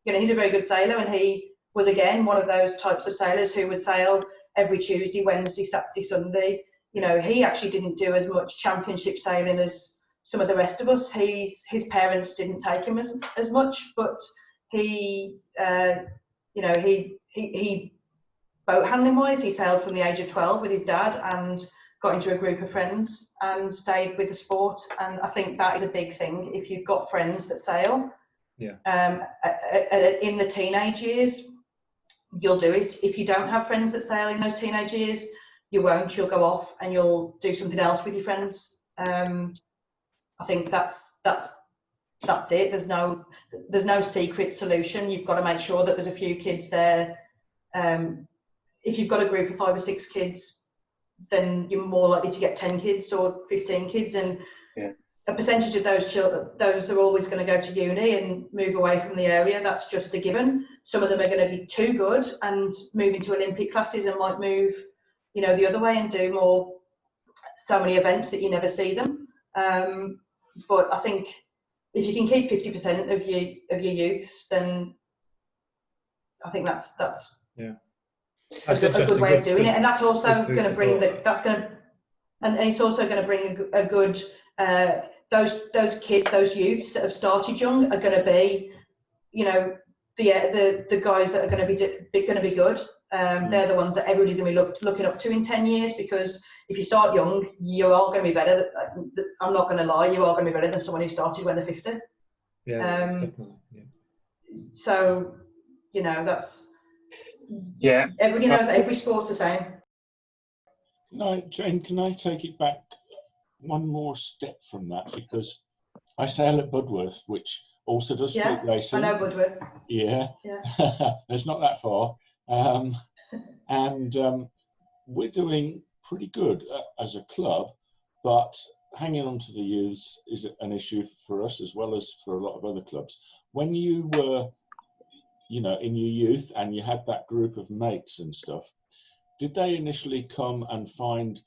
He's a very good sailor, and he was again one of those types of sailors who would sail every Tuesday, Wednesday, Saturday, Sunday. He actually didn't do as much championship sailing as some of the rest of us. His parents didn't take him as much, but he boat handling wise, he sailed from the age of 12 with his dad and got into a group of friends and stayed with the sport. And I think that is a big thing. If you've got friends that sail, in the teenage years, you'll do it. If you don't have friends that sail in those teenage years, you won't. You'll go off and you'll do something else with your friends. I think that's it. There's no secret solution. You've got to make sure that there's a few kids there. If you've got a group of 5 or 6 kids, then you're more likely to get 10 kids or 15 kids, and a percentage of those children, those are always going to go to uni and move away from the area. That's just a given. Some of them are going to be too good and move into Olympic classes and might move, the other way and do so many events that you never see them. But I think if you can keep 50% of your youths, then I think that's a good way of doing it. And that's also going to bring and it's also going to bring a good those kids, those youths that have started young are going to be, the guys that are going to be good. They're the ones that everybody's going to be looking up to in 10 years, because if you start young, you are going to be better. I'm not going to lie, you are going to be better than someone who started when they're 50. Definitely. So, that's... Yeah. Everybody knows every sport's the same. No, Jane, can I take it back one more step from that? Because I sail at Budworth, which also does fleet racing. I know Budworth. Yeah. It's not that far. And we're doing pretty good as a club, but hanging on to the youths is an issue for us as well as for a lot of other clubs. When you were, in your youth and you had that group of mates and stuff, did they initially come and find,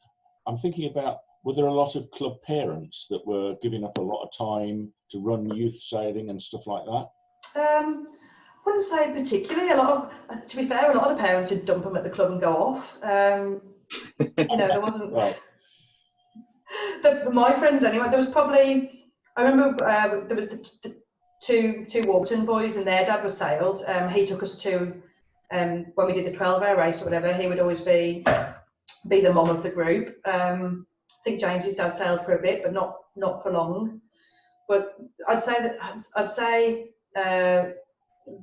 I'm thinking about were there a lot of club parents that were giving up a lot of time to run youth sailing and stuff like that? I wouldn't say particularly. A lot of, to be fair, a lot of the parents would dump them at the club and go off. You know, there wasn't. Right. My friends anyway. There was probably. I remember there was the two Warburton boys, and their dad was sailed. He took us to when we did the 12-hour race or whatever. He would always be the mum of the group. I think James's dad sailed for a bit, but not for long. But I'd say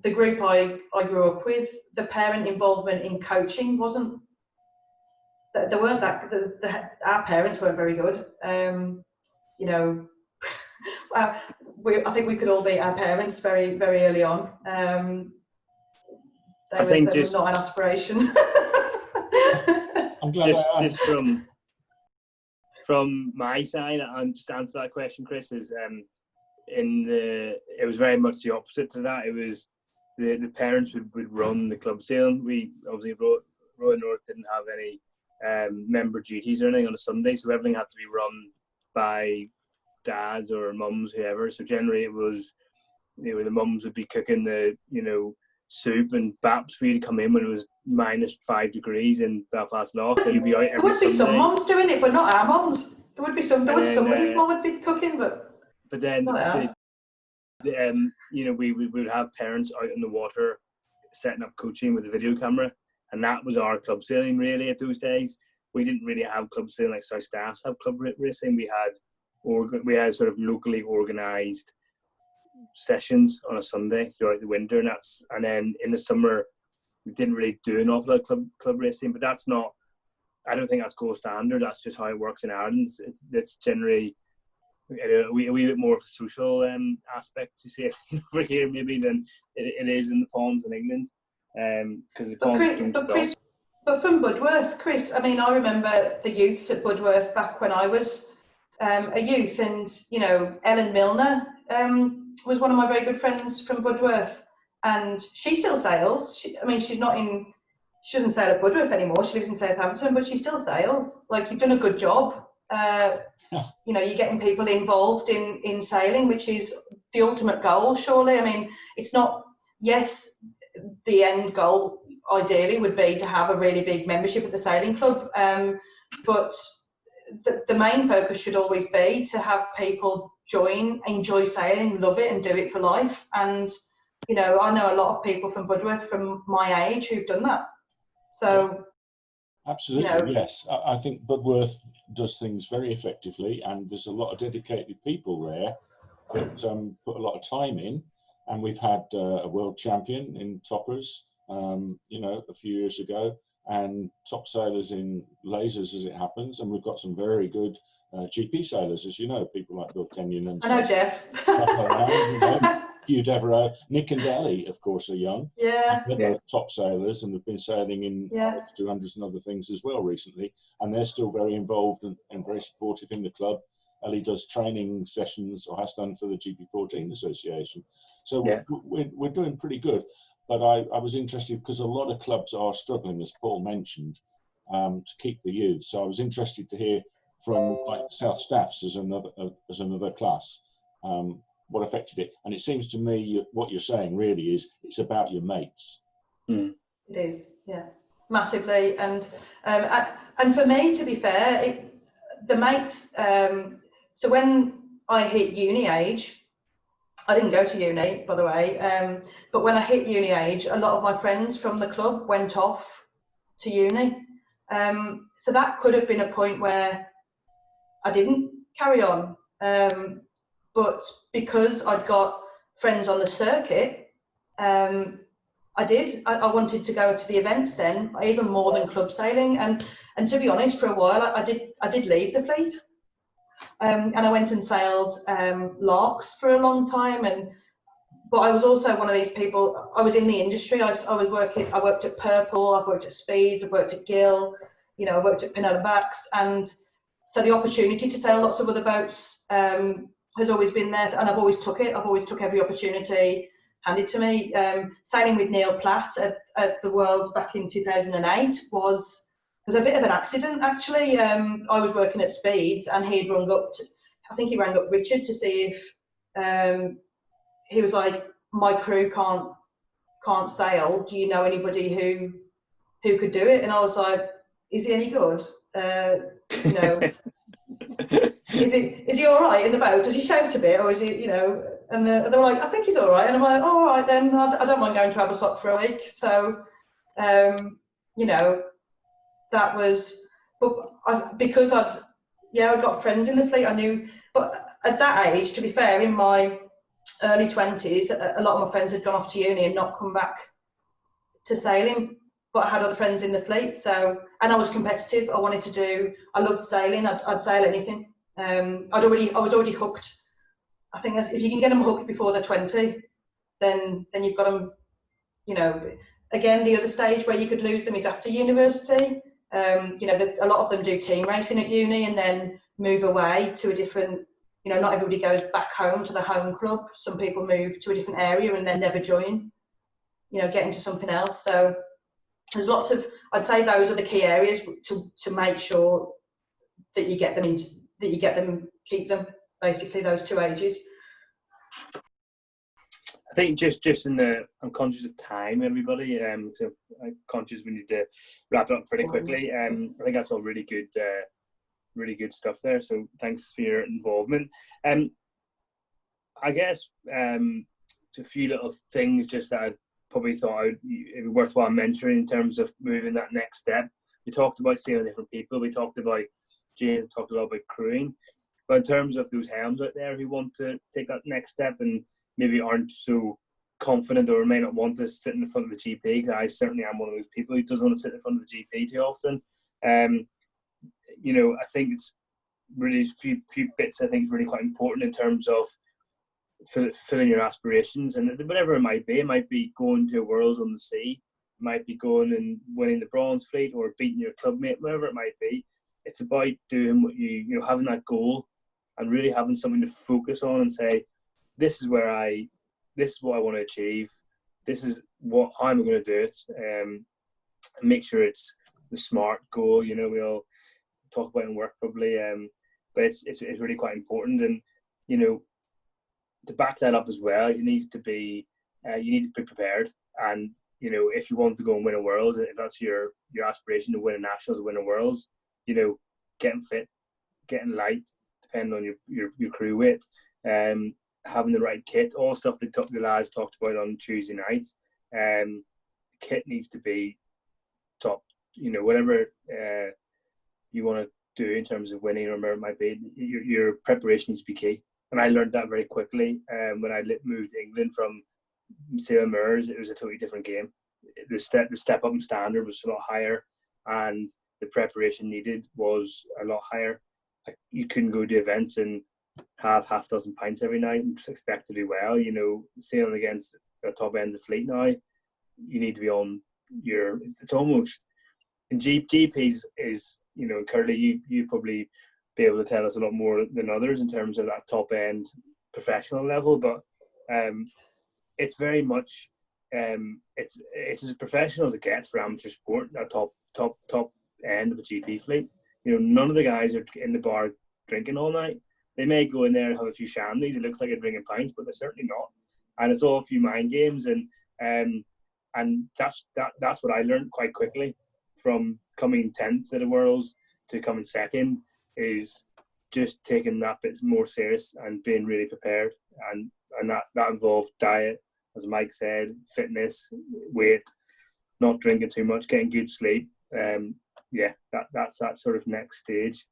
the group I grew up with, the parent involvement in coaching wasn't. There weren't that. Our parents weren't very good. You know, I think we could all beat our parents very, very early on. They were not an aspiration. I'm glad just from my side, and just to answer that question, Chris, is it was very much the opposite to that. It was the parents would run the club sailing. We obviously Royal North didn't have any member duties or anything on a Sunday, so everything had to be run by dads or mums, whoever. So generally it was, you know, the mums would be cooking the, you know, soup and baps for you to come in when it was -5 degrees in Belfast Lough, and you'd be out every Sunday. There would be some mums doing it, but not our mums. There would be somebody's mum would be cooking, but then not ours. you know, we would have parents out in the water setting up coaching with a video camera, and that was our club sailing really at those days. We didn't really have club sailing like South Staffs have club racing. We had sort of locally organised sessions on a Sunday throughout the winter, and then in the summer we didn't really do an awful lot of club racing. But that's not, I don't think that's gold standard. That's just how it works in Ireland. It's generally a wee bit more of a social aspect to see it over here maybe than it is in the ponds in England, because the ponds don't stop. But from Budworth, Chris, I mean, I remember the youths at Budworth back when I was a youth, and, you know, Ellen Milner was one of my very good friends from Budworth, and she still sails. She doesn't sail at Budworth anymore. She lives in Southampton, but she still sails. Like, you've done a good job. You know, you're getting people involved in sailing, which is the ultimate goal, surely. I mean, it's not, yes, the end goal ideally would be to have a really big membership at the sailing club, but the main focus should always be to have people enjoy sailing, love it, and do it for life. And, you know, I know a lot of people from Budworth from my age who've done that. So, absolutely, you know, yes. I think Budworth does things very effectively, and there's a lot of dedicated people there that put a lot of time in. And we've had a world champion in toppers, you know, a few years ago, and top sailors in lasers, as it happens. And we've got some very good GP sailors, as you know, people like Bill Kenyon and I know Jeff. Hugh Devereux, Nick and Ellie, of course, are young. Yeah. They're both top sailors, and they've been sailing in 200s and other things as well recently. And they're still very involved and very supportive in the club. Ellie does training sessions, or has done, for the GP14 Association. So we're doing pretty good. But I was interested because a lot of clubs are struggling, as Paul mentioned, to keep the youth. So I was interested to hear from like South Staffs as another class, what affected it. And it seems to me what you're saying really is it's about your mates. It is, yeah, massively. And for me, to be fair, the mates. So when I hit uni age, I didn't go to uni, by the way, but when I hit uni age, a lot of my friends from the club went off to uni. So that could have been a point where I didn't carry on. But because I'd got friends on the circuit, I did. I wanted to go to the events then, even more than club sailing. And to be honest, for a while, I did leave the fleet. And I went and sailed larks for a long time, but I was also one of these people. I was in the industry. I worked at Purple. I've worked at Speeds. I've worked at Gill. You know, I worked at Penella Backs, and so the opportunity to sail lots of other boats has always been there, and I've always took it. I've always took every opportunity handed to me. Sailing with Neil Platt at the Worlds back in 2008 was was a bit of an accident, actually. I was working at Speeds, and he'd rung up. I think he rang up Richard to see if he was like, my crew can't sail. Do you know anybody who could do it? And I was like, is he any good? You know, is he all right in the boat? Does he shout a bit, or is he, you know? And they were like, I think he's all right. And I'm like, all right then. I don't mind going to Abersock for a week. So, you know, that was, but because I'd got friends in the fleet. I knew, but at that age, to be fair, in my early 20s, a lot of my friends had gone off to uni and not come back to sailing, but I had other friends in the fleet. So, and I was competitive. I loved sailing. I'd sail anything. I was already hooked. I think if you can get them hooked before they're 20, then you've got them, you know. Again, the other stage where you could lose them is after university. You know, a lot of them do team racing at uni and then move away to a different, you know, not everybody goes back home to the home club. Some people move to a different area and then never join, you know, get into something else. So there's lots of, I'd say those are the key areas to make sure that you get them keep them, basically, those 2 ages. I think just in the, I'm conscious of time, everybody. So I'm conscious we need to wrap it up pretty quickly. I think that's all really good stuff there. So thanks for your involvement. I guess a few little things just that I probably thought it'd be worthwhile mentioning in terms of moving that next step. We talked about seeing different people. We talked about Jane, talked a lot about crewing. But in terms of those helms out there who want to take that next step and maybe aren't so confident or may not want to sit in the front of the GP, because I certainly am one of those people who doesn't want to sit in front of the GP too often. You know, I think it's really few bits I think is really quite important in terms of fulfilling your aspirations, and whatever it might be going to Worlds on the Sea, it might be going and winning the Bronze Fleet or beating your clubmate, whatever it might be. It's about doing what you know, having that goal and really having something to focus on and say, this is what I want to achieve. This is how I'm going to do it. And make sure it's the smart goal. You know, we all talk about it in work probably, but it's really quite important. And you know, to back that up as well, you need to be prepared. And you know, if you want to go and win a Worlds, if that's your aspiration to win a Nationals, win a Worlds, you know, getting fit, getting light, depending on your crew weight, having the right kit, all stuff that the lads talked about on Tuesday night. Kit needs to be top. You know, whatever you want to do in terms of winning or whatever it might be, your preparation needs to be key. And I learned that very quickly when I moved to England from Salem Moors. It was a totally different game. The step up in standard was a lot higher, and the preparation needed was a lot higher. You couldn't go to events and have half a dozen pints every night and just expect to do well. You know, sailing against the top end of the fleet now, you need to be on your. It's almost, and GPs is, you know, Curly, you probably be able to tell us a lot more than others in terms of that top end professional level, but it's very much it's as professional as it gets for amateur sport. That top end of a GP fleet. You know, none of the guys are in the bar drinking all night. They may go in there and have a few shandies. It looks like they're drinking pints, but they're certainly not. And it's all a few mind games, and that's what I learned quite quickly from coming 10th at the Worlds to coming second, is just taking that bit more serious and being really prepared. And that involved diet, as Mike said, fitness, weight, not drinking too much, getting good sleep. That's that sort of next stage.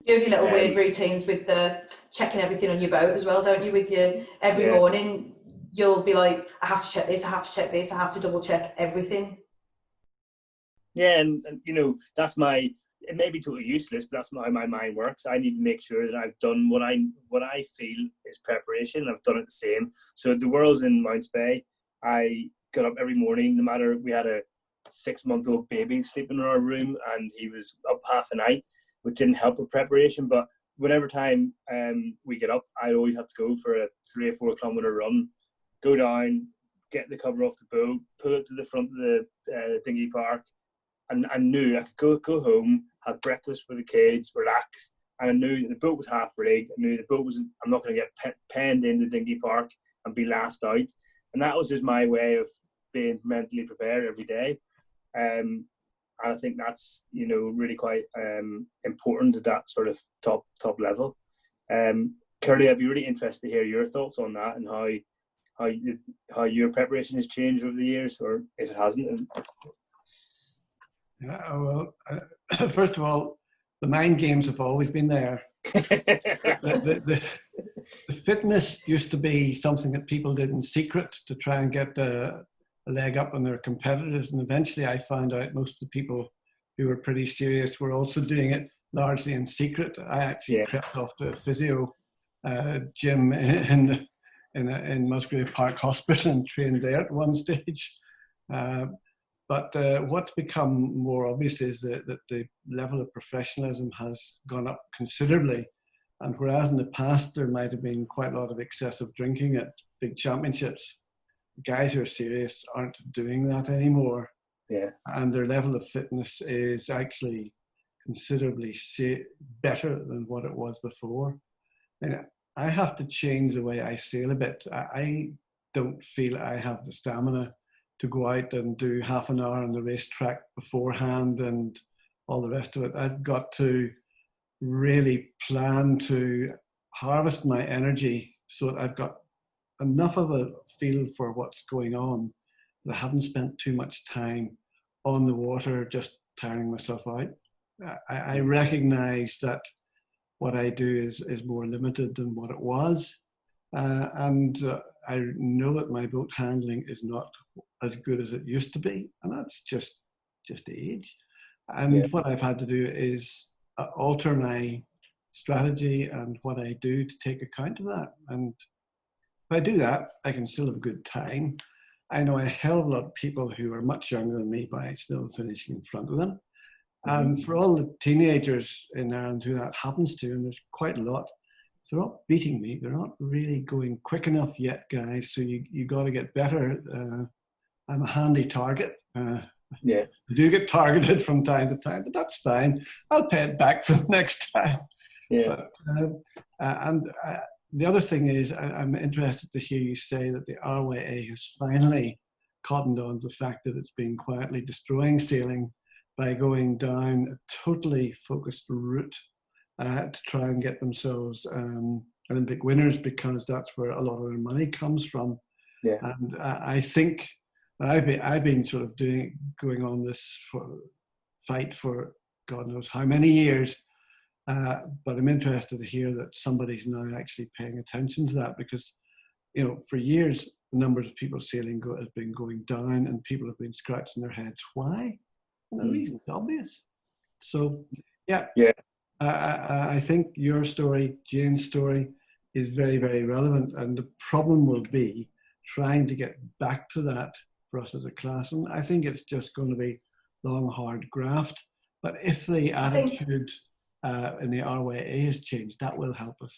You have your little weird routines with the checking everything on your boat as well, don't you? With your every morning, you'll be like, I have to check this, I have to check this, I have to double check everything. Yeah, and you know, it may be totally useless, but that's how my mind works. I need to make sure that I've done what I feel is preparation. I've done it the same. So at the Worlds in Mounts Bay, I got up every morning, no matter, we had a 6-month-old baby sleeping in our room and he was up half the night, which didn't help with preparation. But whenever time we get up, I always have to go for a 3 or 4 kilometre run, go down, get the cover off the boat, pull it to the front of the dinghy park, I knew I could go home, have breakfast with the kids, relax, and I knew the boat was half rigged. I knew the boat was, I'm not going to get penned in the dinghy park and be last out. And that was just my way of being mentally prepared every day. And I think that's, you know, really quite important at that sort of top level. Curly, I'd be really interested to hear your thoughts on that and how your preparation has changed over the years, or if it hasn't. Yeah, well, first of all, the mind games have always been there. The fitness used to be something that people did in secret to try and get a leg up on their competitors, and eventually I found out most of the people who were pretty serious were also doing it largely in secret. I actually crept off to a physio gym in Musgrave Park Hospital and trained there at one stage. But what's become more obvious is that the level of professionalism has gone up considerably. And whereas in the past there might have been quite a lot of excessive drinking at big championships, guys who are serious aren't doing that anymore. Yeah. And their level of fitness is actually considerably better than what it was before. And I have to change the way I sail a bit. I don't feel I have the stamina to go out and do half an hour on the racetrack beforehand and all the rest of it. I've got to really plan to harvest my energy so that I've got enough of a feel for what's going on that I haven't spent too much time on the water just tiring myself out. I recognize that what I do is more limited than what it was. And I know that my boat handling is not as good as it used to be, and that's just age. And what I've had to do is alter my strategy and what I do to take account of that. And if I do that, I can still have a good time. I know a hell of a lot of people who are much younger than me by still finishing in front of them. And for all the teenagers in Ireland who that happens to, and there's quite a lot, they're not beating me. They're not really going quick enough yet, guys. So you got to get better. I'm a handy target. I do get targeted from time to time, but that's fine. I'll pay it back the next time. Yeah. But, the other thing is, I'm interested to hear you say that the RYA has finally cottoned on to the fact that it's been quietly destroying sailing by going down a totally focused route to try and get themselves Olympic winners, because that's where a lot of their money comes from. Yeah. And I think I've been sort of going on this fight for God knows how many years. But I'm interested to hear that somebody's now actually paying attention to that, because, you know, for years, the numbers of people sailing has been going down and people have been scratching their heads. Why? And the reason's obvious. So, I think your story, Jane's story, is very, very relevant. And the problem will be trying to get back to that for us as a class. And I think it's just going to be long, hard graft. But if the attitude in the RYA has changed, that will help us.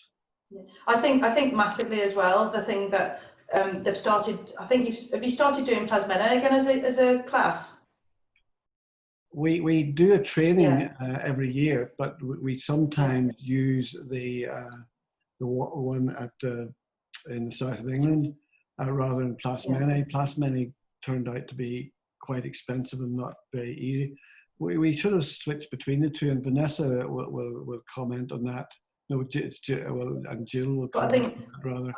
I think massively as well. The thing that they've started, I think have you started doing Plasmena again as a class? We do a training every year, but we sometimes use the one in the south of England rather than Plasmena. Plasmena turned out to be quite expensive and not very easy. We sort of switch between the two, and Vanessa will comment on that. No, it's Jill, and Jill will comment on that rather.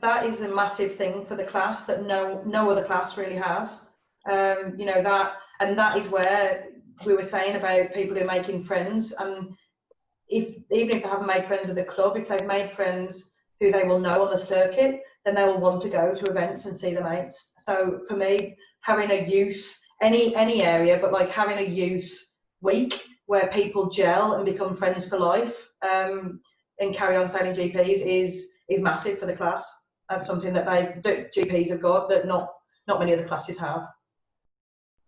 That is a massive thing for the class that no other class really has. You know, that is where we were saying about people who are making friends, and even if they haven't made friends at the club, if they've made friends who they will know on the circuit, then they will want to go to events and see the mates. So for me, having a youth, any area, but like having a youth week where people gel and become friends for life and carry on sailing GPs is massive for the class. That's something that GPs have got that not many other classes have.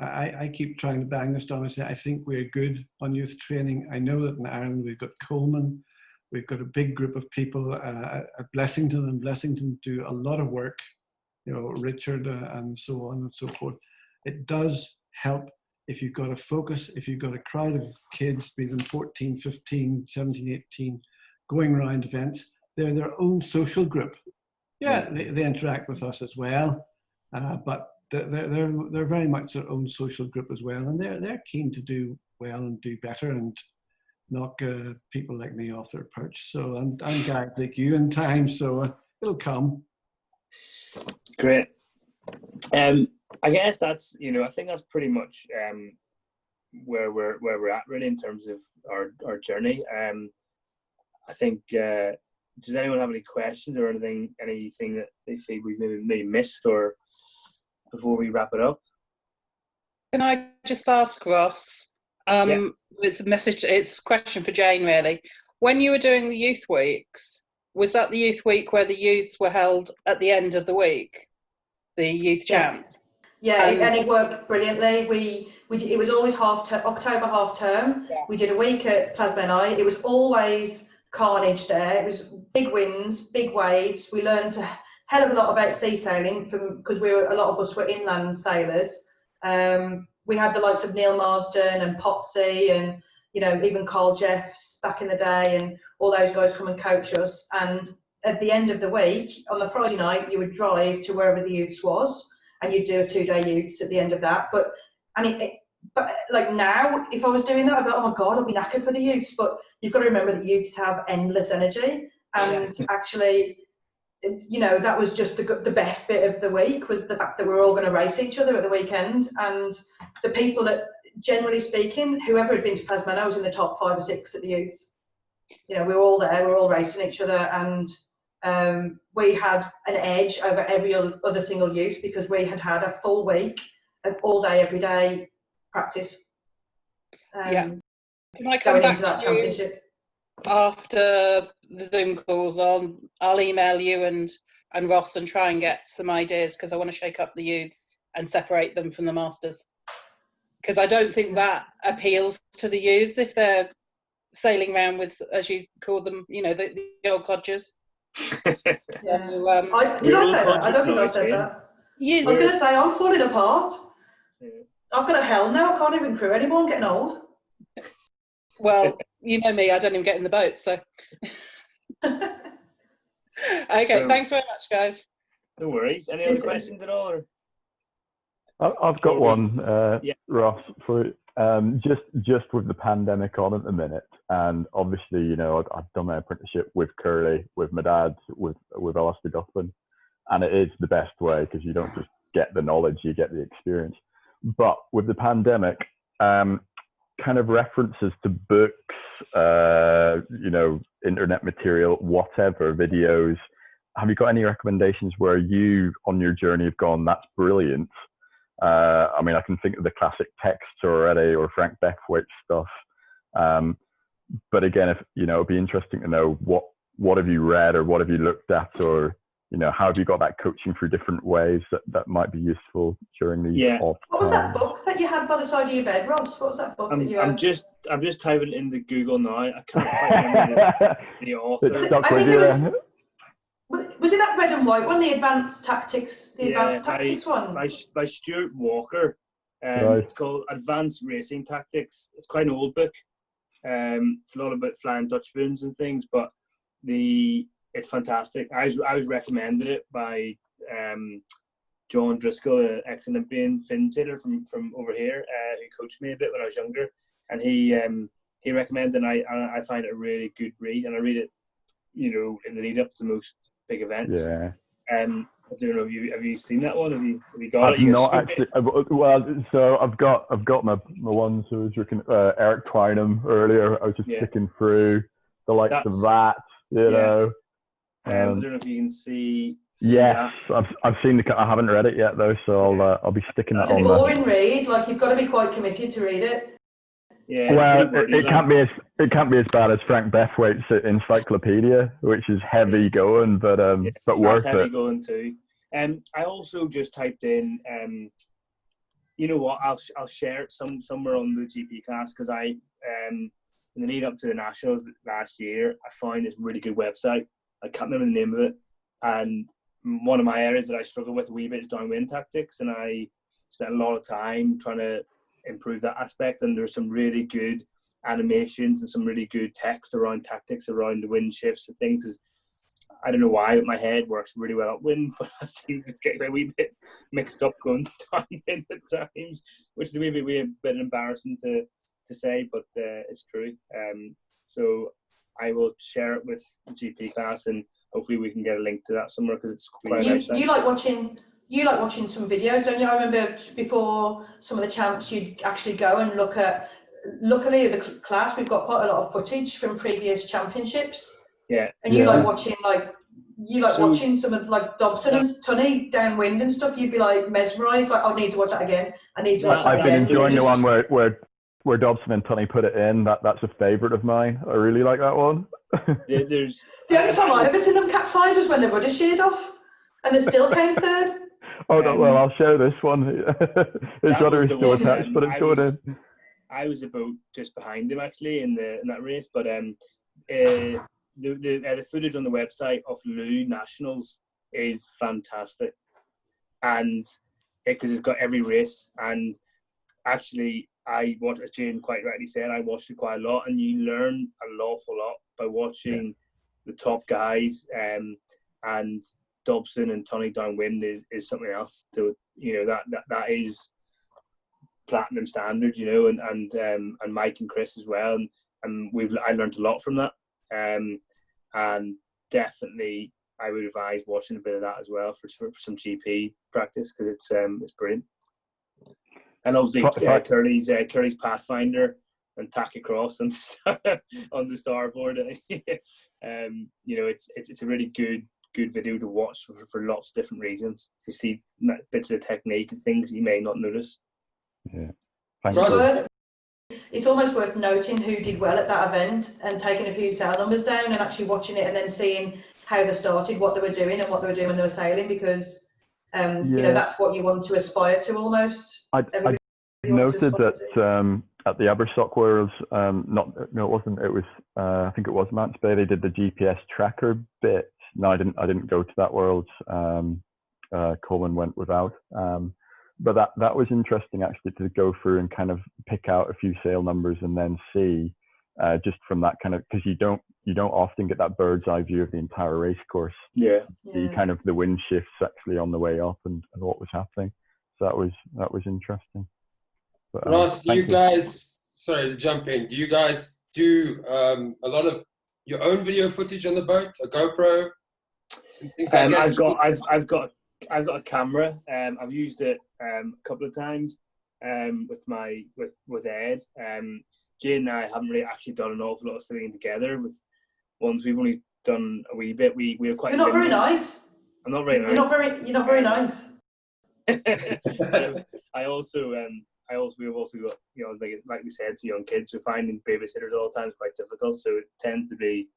I keep trying to bang this down and say I think we're good on youth training. I know that in Ireland we've got Coleman, we've got a big group of people at Blessington, and Blessington do a lot of work, you know, Richard and so on and so forth. It does help if you've got a focus, if you've got a crowd of kids, be them 14, 15, 17, 18, going around events, they're their own social group. Yeah, they interact with us as well, but they're very much their own social group as well, and they're keen to do well and do better and knock people like me off their perch. So I'm guys like you in time, so it'll come. Great. I guess that's, I think that's pretty much where we're at really in terms of our journey. I think. Does anyone have any questions or anything that they feel we've maybe missed, or before we wrap it up? Can I just ask Ross? It's a message. It's a question for Jane, really. When you were doing the youth weeks, was that the youth week where the youths were held at the end of the week, the youth champs? Yeah, and it worked brilliantly. It was always October half term. Yeah. We did a week at Plasma Night. It was always carnage there. It was big winds, big waves. We learned a hell of a lot about sea sailing because a lot of us were inland sailors. We had the likes of Neil Marsden and Popsy and even Carl Jeffs back in the day, and all those guys come and coach us. And at the end of the week, on the Friday night, you would drive to wherever the youths was, and you'd do a 2-day youths at the end of that. But like now, if I was doing that, I'd be like, oh my God, I'd be knackered for the youths. But you've got to remember that youths have endless energy. And actually, that was just the best bit of the week, was the fact that we were all going to race each other at the weekend. And the people that, generally speaking, whoever had been to Plasmano was in the top 5 or 6 at the youths. We were all there, we were all racing each other. And we had an edge over every other single youth because we had had a full week of all day, every day practice. Can I come back to that championship after the Zoom calls on? I'll email you and Ross and try and get some ideas, because I want to shake up the youths and separate them from the masters, because I don't think that appeals to the youths if they're sailing around with, as you call them, the old codgers. Did I say that? I don't think I said that. I was going to say, I'm falling apart. I've got a hell now. I can't even crew anymore. I'm getting old. Well, you know me. I don't even get in the boat. So, okay. Thanks very much, guys. No worries. Any other questions at all? Or? I've got one, Ross. For just with the pandemic on at the minute, and obviously, I've done my apprenticeship with Curly, with my dad, with Alistair Duffin, and it is the best way because you don't just get the knowledge, you get the experience. But with the pandemic, kind of references to books, internet material, whatever, videos. Have you got any recommendations where you, on your journey, have gone, that's brilliant? I can think of the classic texts already, or Frank Beckwith stuff. But again, it'd be interesting to know what have you read, or what have you looked at, or how have you got that coaching through different ways that might be useful during the off time? What was that book that you had by the side of your bed, Ross? What was that book that you had? I'm just typing it into Google now. I can't quite remember the author. Was it that red and white one, the Advanced Tactics? One by Stuart Walker. Right. It's called Advanced Racing Tactics. It's quite an old book. It's a lot about flying Dutch spoons and things, but it's fantastic. I was recommended it by John Driscoll, an ex-Olympian fin sailor from over here, who coached me a bit when I was younger, and he recommended it, and I find it a really good read, and I read it, in the lead up to most big events. Yeah. I don't know. Have you seen that one? Have you got it? I've not actually. Well, so I've got my ones. So I was looking at Eric Twynham earlier. I was just picking through the likes of that. I don't know if you can see. Yes, that. I've seen I haven't read it yet though, so I'll be sticking that on. It's a boring read. Like, you've got to be quite committed to read it. Yeah. Well, it can't be as bad as Frank Beckwith's encyclopedia, which is heavy going, but worth heavy it. Going too. I also just typed in. You know what? I'll share it somewhere on the GP class, because I in the lead up to the Nationals last year, I found this really good website. I can't remember the name of it, and one of my areas that I struggle with a wee bit is downwind tactics, and I spent a lot of time trying to improve that aspect. And there's some really good animations and some really good text around tactics around the wind shifts and things. I don't know why, but my head works really well upwind, but I seem to get a wee bit mixed up going downwind at times, which is a wee bit embarrassing to say, but it's true. So I will share it with the GP class, and hopefully we can get a link to that somewhere, because it's quite nice. You like watching some videos, don't you? I remember before some of the champs, you'd actually go and look at. Luckily, the class, we've got quite a lot of footage from previous championships. Yeah. And you like watching watching some of like Dobson and Tunney downwind and stuff. You'd be like mesmerised, like I need to watch that again. I need to watch that I've again. been enjoying the one where Dobson and Tunney put it in. That's a favourite of mine. I really like that one. The only time I've ever seen them capsize is when the rudder sheared off, and they still came third. Oh no! Well, I'll show this one. His rudder is still attached, but it's going in. I was about just behind him actually in that race, but the footage on the website of Lou Nationals is fantastic, and because it's got every race. And actually, as Jane quite rightly said, I watched it quite a lot, and you learn an awful lot by watching the top guys. And Dobson and Tony downwind is something else. To that is platinum standard, and Mike and Chris as well, and I learned a lot from that. And definitely I would advise watching a bit of that as well for some GP practice, because it's brilliant. And obviously Kearney's Pathfinder and tack across on the starboard. It's a really good video to watch for lots of different reasons, to see bits of technique and things you may not notice. Yeah. It's almost worth noting who did well at that event and taking a few sail numbers down and actually watching it and then seeing how they started, what they were doing, and what they were doing when they were sailing, because that's what you want to aspire to almost. I noted that at the Abersock Worlds, it wasn't. It was I think it was Mance Bay. They did the GPS tracker bit. No, I didn't go to that Worlds. Coleman went without. But that was interesting actually, to go through and kind of pick out a few sail numbers and then see just from that kind of, because you don't often get that bird's eye view of the entire race course. Yeah. See kind of the wind shifts actually on the way up and what was happening. So that was interesting. But, Ross, do you guys, sorry to jump in, do you guys do a lot of your own video footage on the boat, a GoPro? I've got a camera. I've used it a couple of times with Ed. Jane and I haven't really actually done an awful lot of filming together. With ones we've only done a wee bit. We're quite. You're not very nice. I'm not very nice. You're not very nice. We've also got, like we said, to young kids, so finding babysitters all the time is quite difficult. So it tends to be,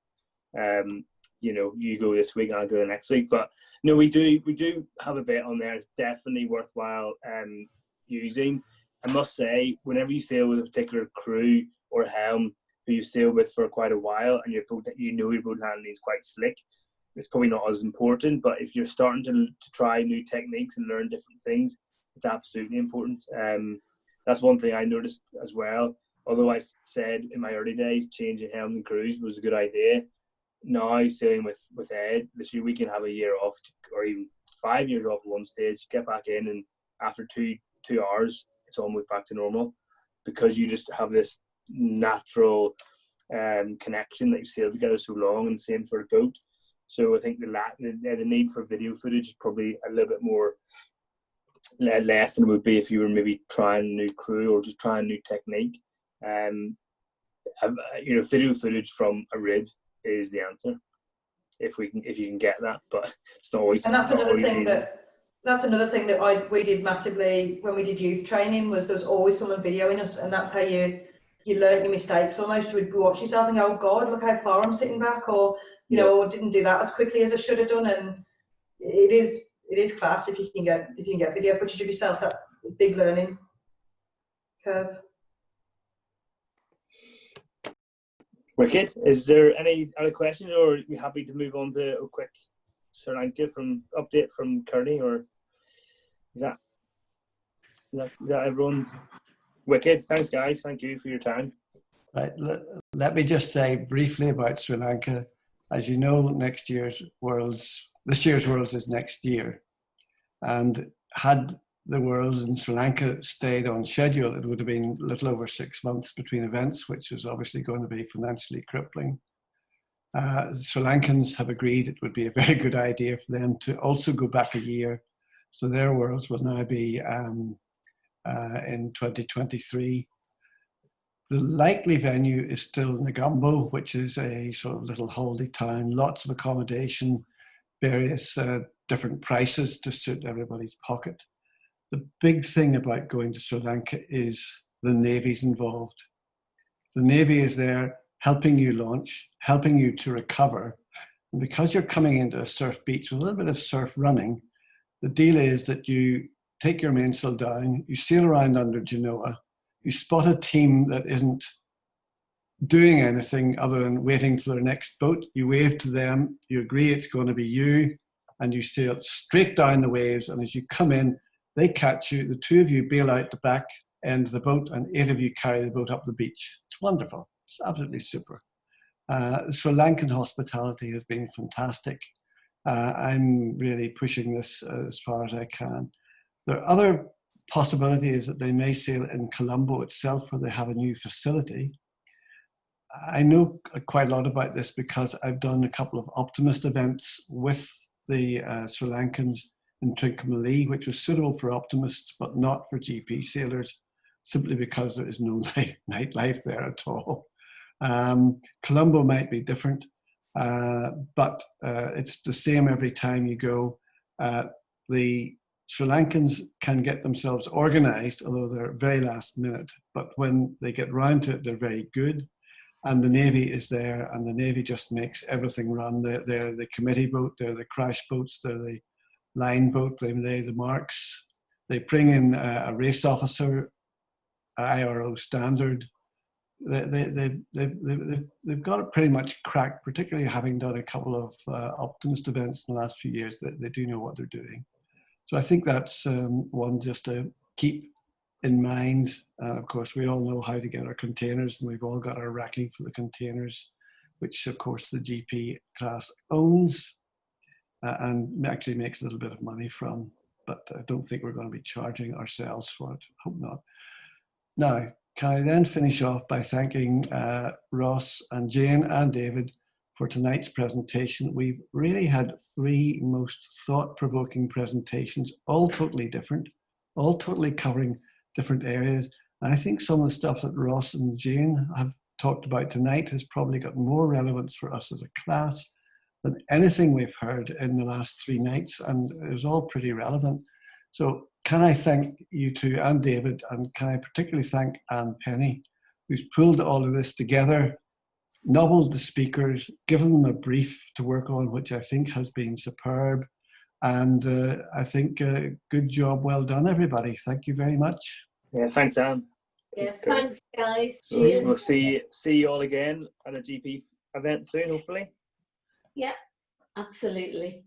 you go this week and I'll go the next week. But no, we do have a bit on there. It's definitely worthwhile using. I must say, whenever you sail with a particular crew or helm who you sail with for quite a while, and your boat handling is quite slick, it's probably not as important. But if you're starting to try new techniques and learn different things, it's absolutely important. That's one thing I noticed as well. Although I said in my early days, changing helms and crews was a good idea. Now sailing with Ed, this year we can have a year off, or even 5 years off at one stage, get back in, and after two hours, it's almost back to normal, because you just have this natural connection that you sail together so long in the same sort of boat. So I think the need for video footage is probably a little bit more less than it would be if you were maybe trying a new crew or just trying a new technique. Video footage from a RID is the answer if you can get that, but it's not always. And that's another thing that we did massively when we did youth training, was there was always someone videoing us, and that's how you learn your mistakes almost. You would watch yourself and go, oh God, look how far I'm sitting back, or or didn't do that as quickly as I should have done. And it is class if you can get video footage of yourself. That big learning curve. Wicked. Is there any other questions, or are we happy to move on to a quick Sri Lanka update from Kearney, or is that everyone? Wicked. Thanks, guys. Thank you for your time. Right. Let me just say briefly about Sri Lanka. As you know, this year's Worlds is next year. And had the Worlds in Sri Lanka stayed on schedule, it would have been a little over 6 months between events, which is obviously going to be financially crippling. Sri Lankans have agreed it would be a very good idea for them to also go back a year. So their Worlds will now be in 2023. The likely venue is still Negombo, which is a sort of little holiday town, lots of accommodation, various different prices to suit everybody's pocket. The big thing about going to Sri Lanka is the Navy's involved. The Navy is there helping you launch, helping you to recover. And because you're coming into a surf beach with a little bit of surf running, the deal is that you take your mainsail down, you sail around under Genoa, you spot a team that isn't doing anything other than waiting for their next boat, you wave to them, you agree it's going to be you, and you sail straight down the waves, and as you come in, they catch you, the two of you bail out the back end of the boat, and 8 of you carry the boat up the beach. It's wonderful. It's absolutely super. Sri Lankan hospitality has been fantastic. I'm really pushing this as far as I can. There are other possibilities that they may sail in Colombo itself, where they have a new facility. I know quite a lot about this because I've done a couple of optimist events with the Sri Lankans in Trincomalee, which was suitable for optimists, but not for GP sailors, simply because there is no nightlife there at all. Colombo might be different, but it's the same every time you go. The Sri Lankans can get themselves organized, although they're very last minute, but when they get round to it, they're very good. And the Navy is there, and the Navy just makes everything run. They're the committee boat, they're the crash boats, they're the line boat, they lay the marks. They bring in a race officer, IRO standard. They've got it pretty much cracked, particularly having done a couple of optimist events in the last few years. That they do know what they're doing. So I think that's one just to keep in mind. Of course, we all know how to get our containers, and we've all got our racking for the containers, which of course the GP class owns and actually makes a little bit of money from, but I don't think we're going to be charging ourselves for it. Hope not. Now, can I then finish off by thanking Ross and Jane and David for tonight's presentation. We've really had 3 most thought-provoking presentations, all totally different, all totally covering different areas. And I think some of the stuff that Ross and Jane have talked about tonight has probably got more relevance for us as a class than anything we've heard in the last 3 nights, and it was all pretty relevant. So can I thank you two and David, and can I particularly thank Anne Penny, who's pulled all of this together, nobbled the speakers, given them a brief to work on, which I think has been superb. And I think good job, well done, everybody. Thank you very much. Yeah, thanks, Anne. Yeah, thanks, guys. We'll see you all again at a GP event soon, hopefully. Yeah, absolutely.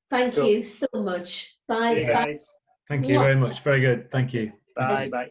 Thank you so much. Bye. Guys. Thank you very much. Very good. Thank you. Bye. Bye.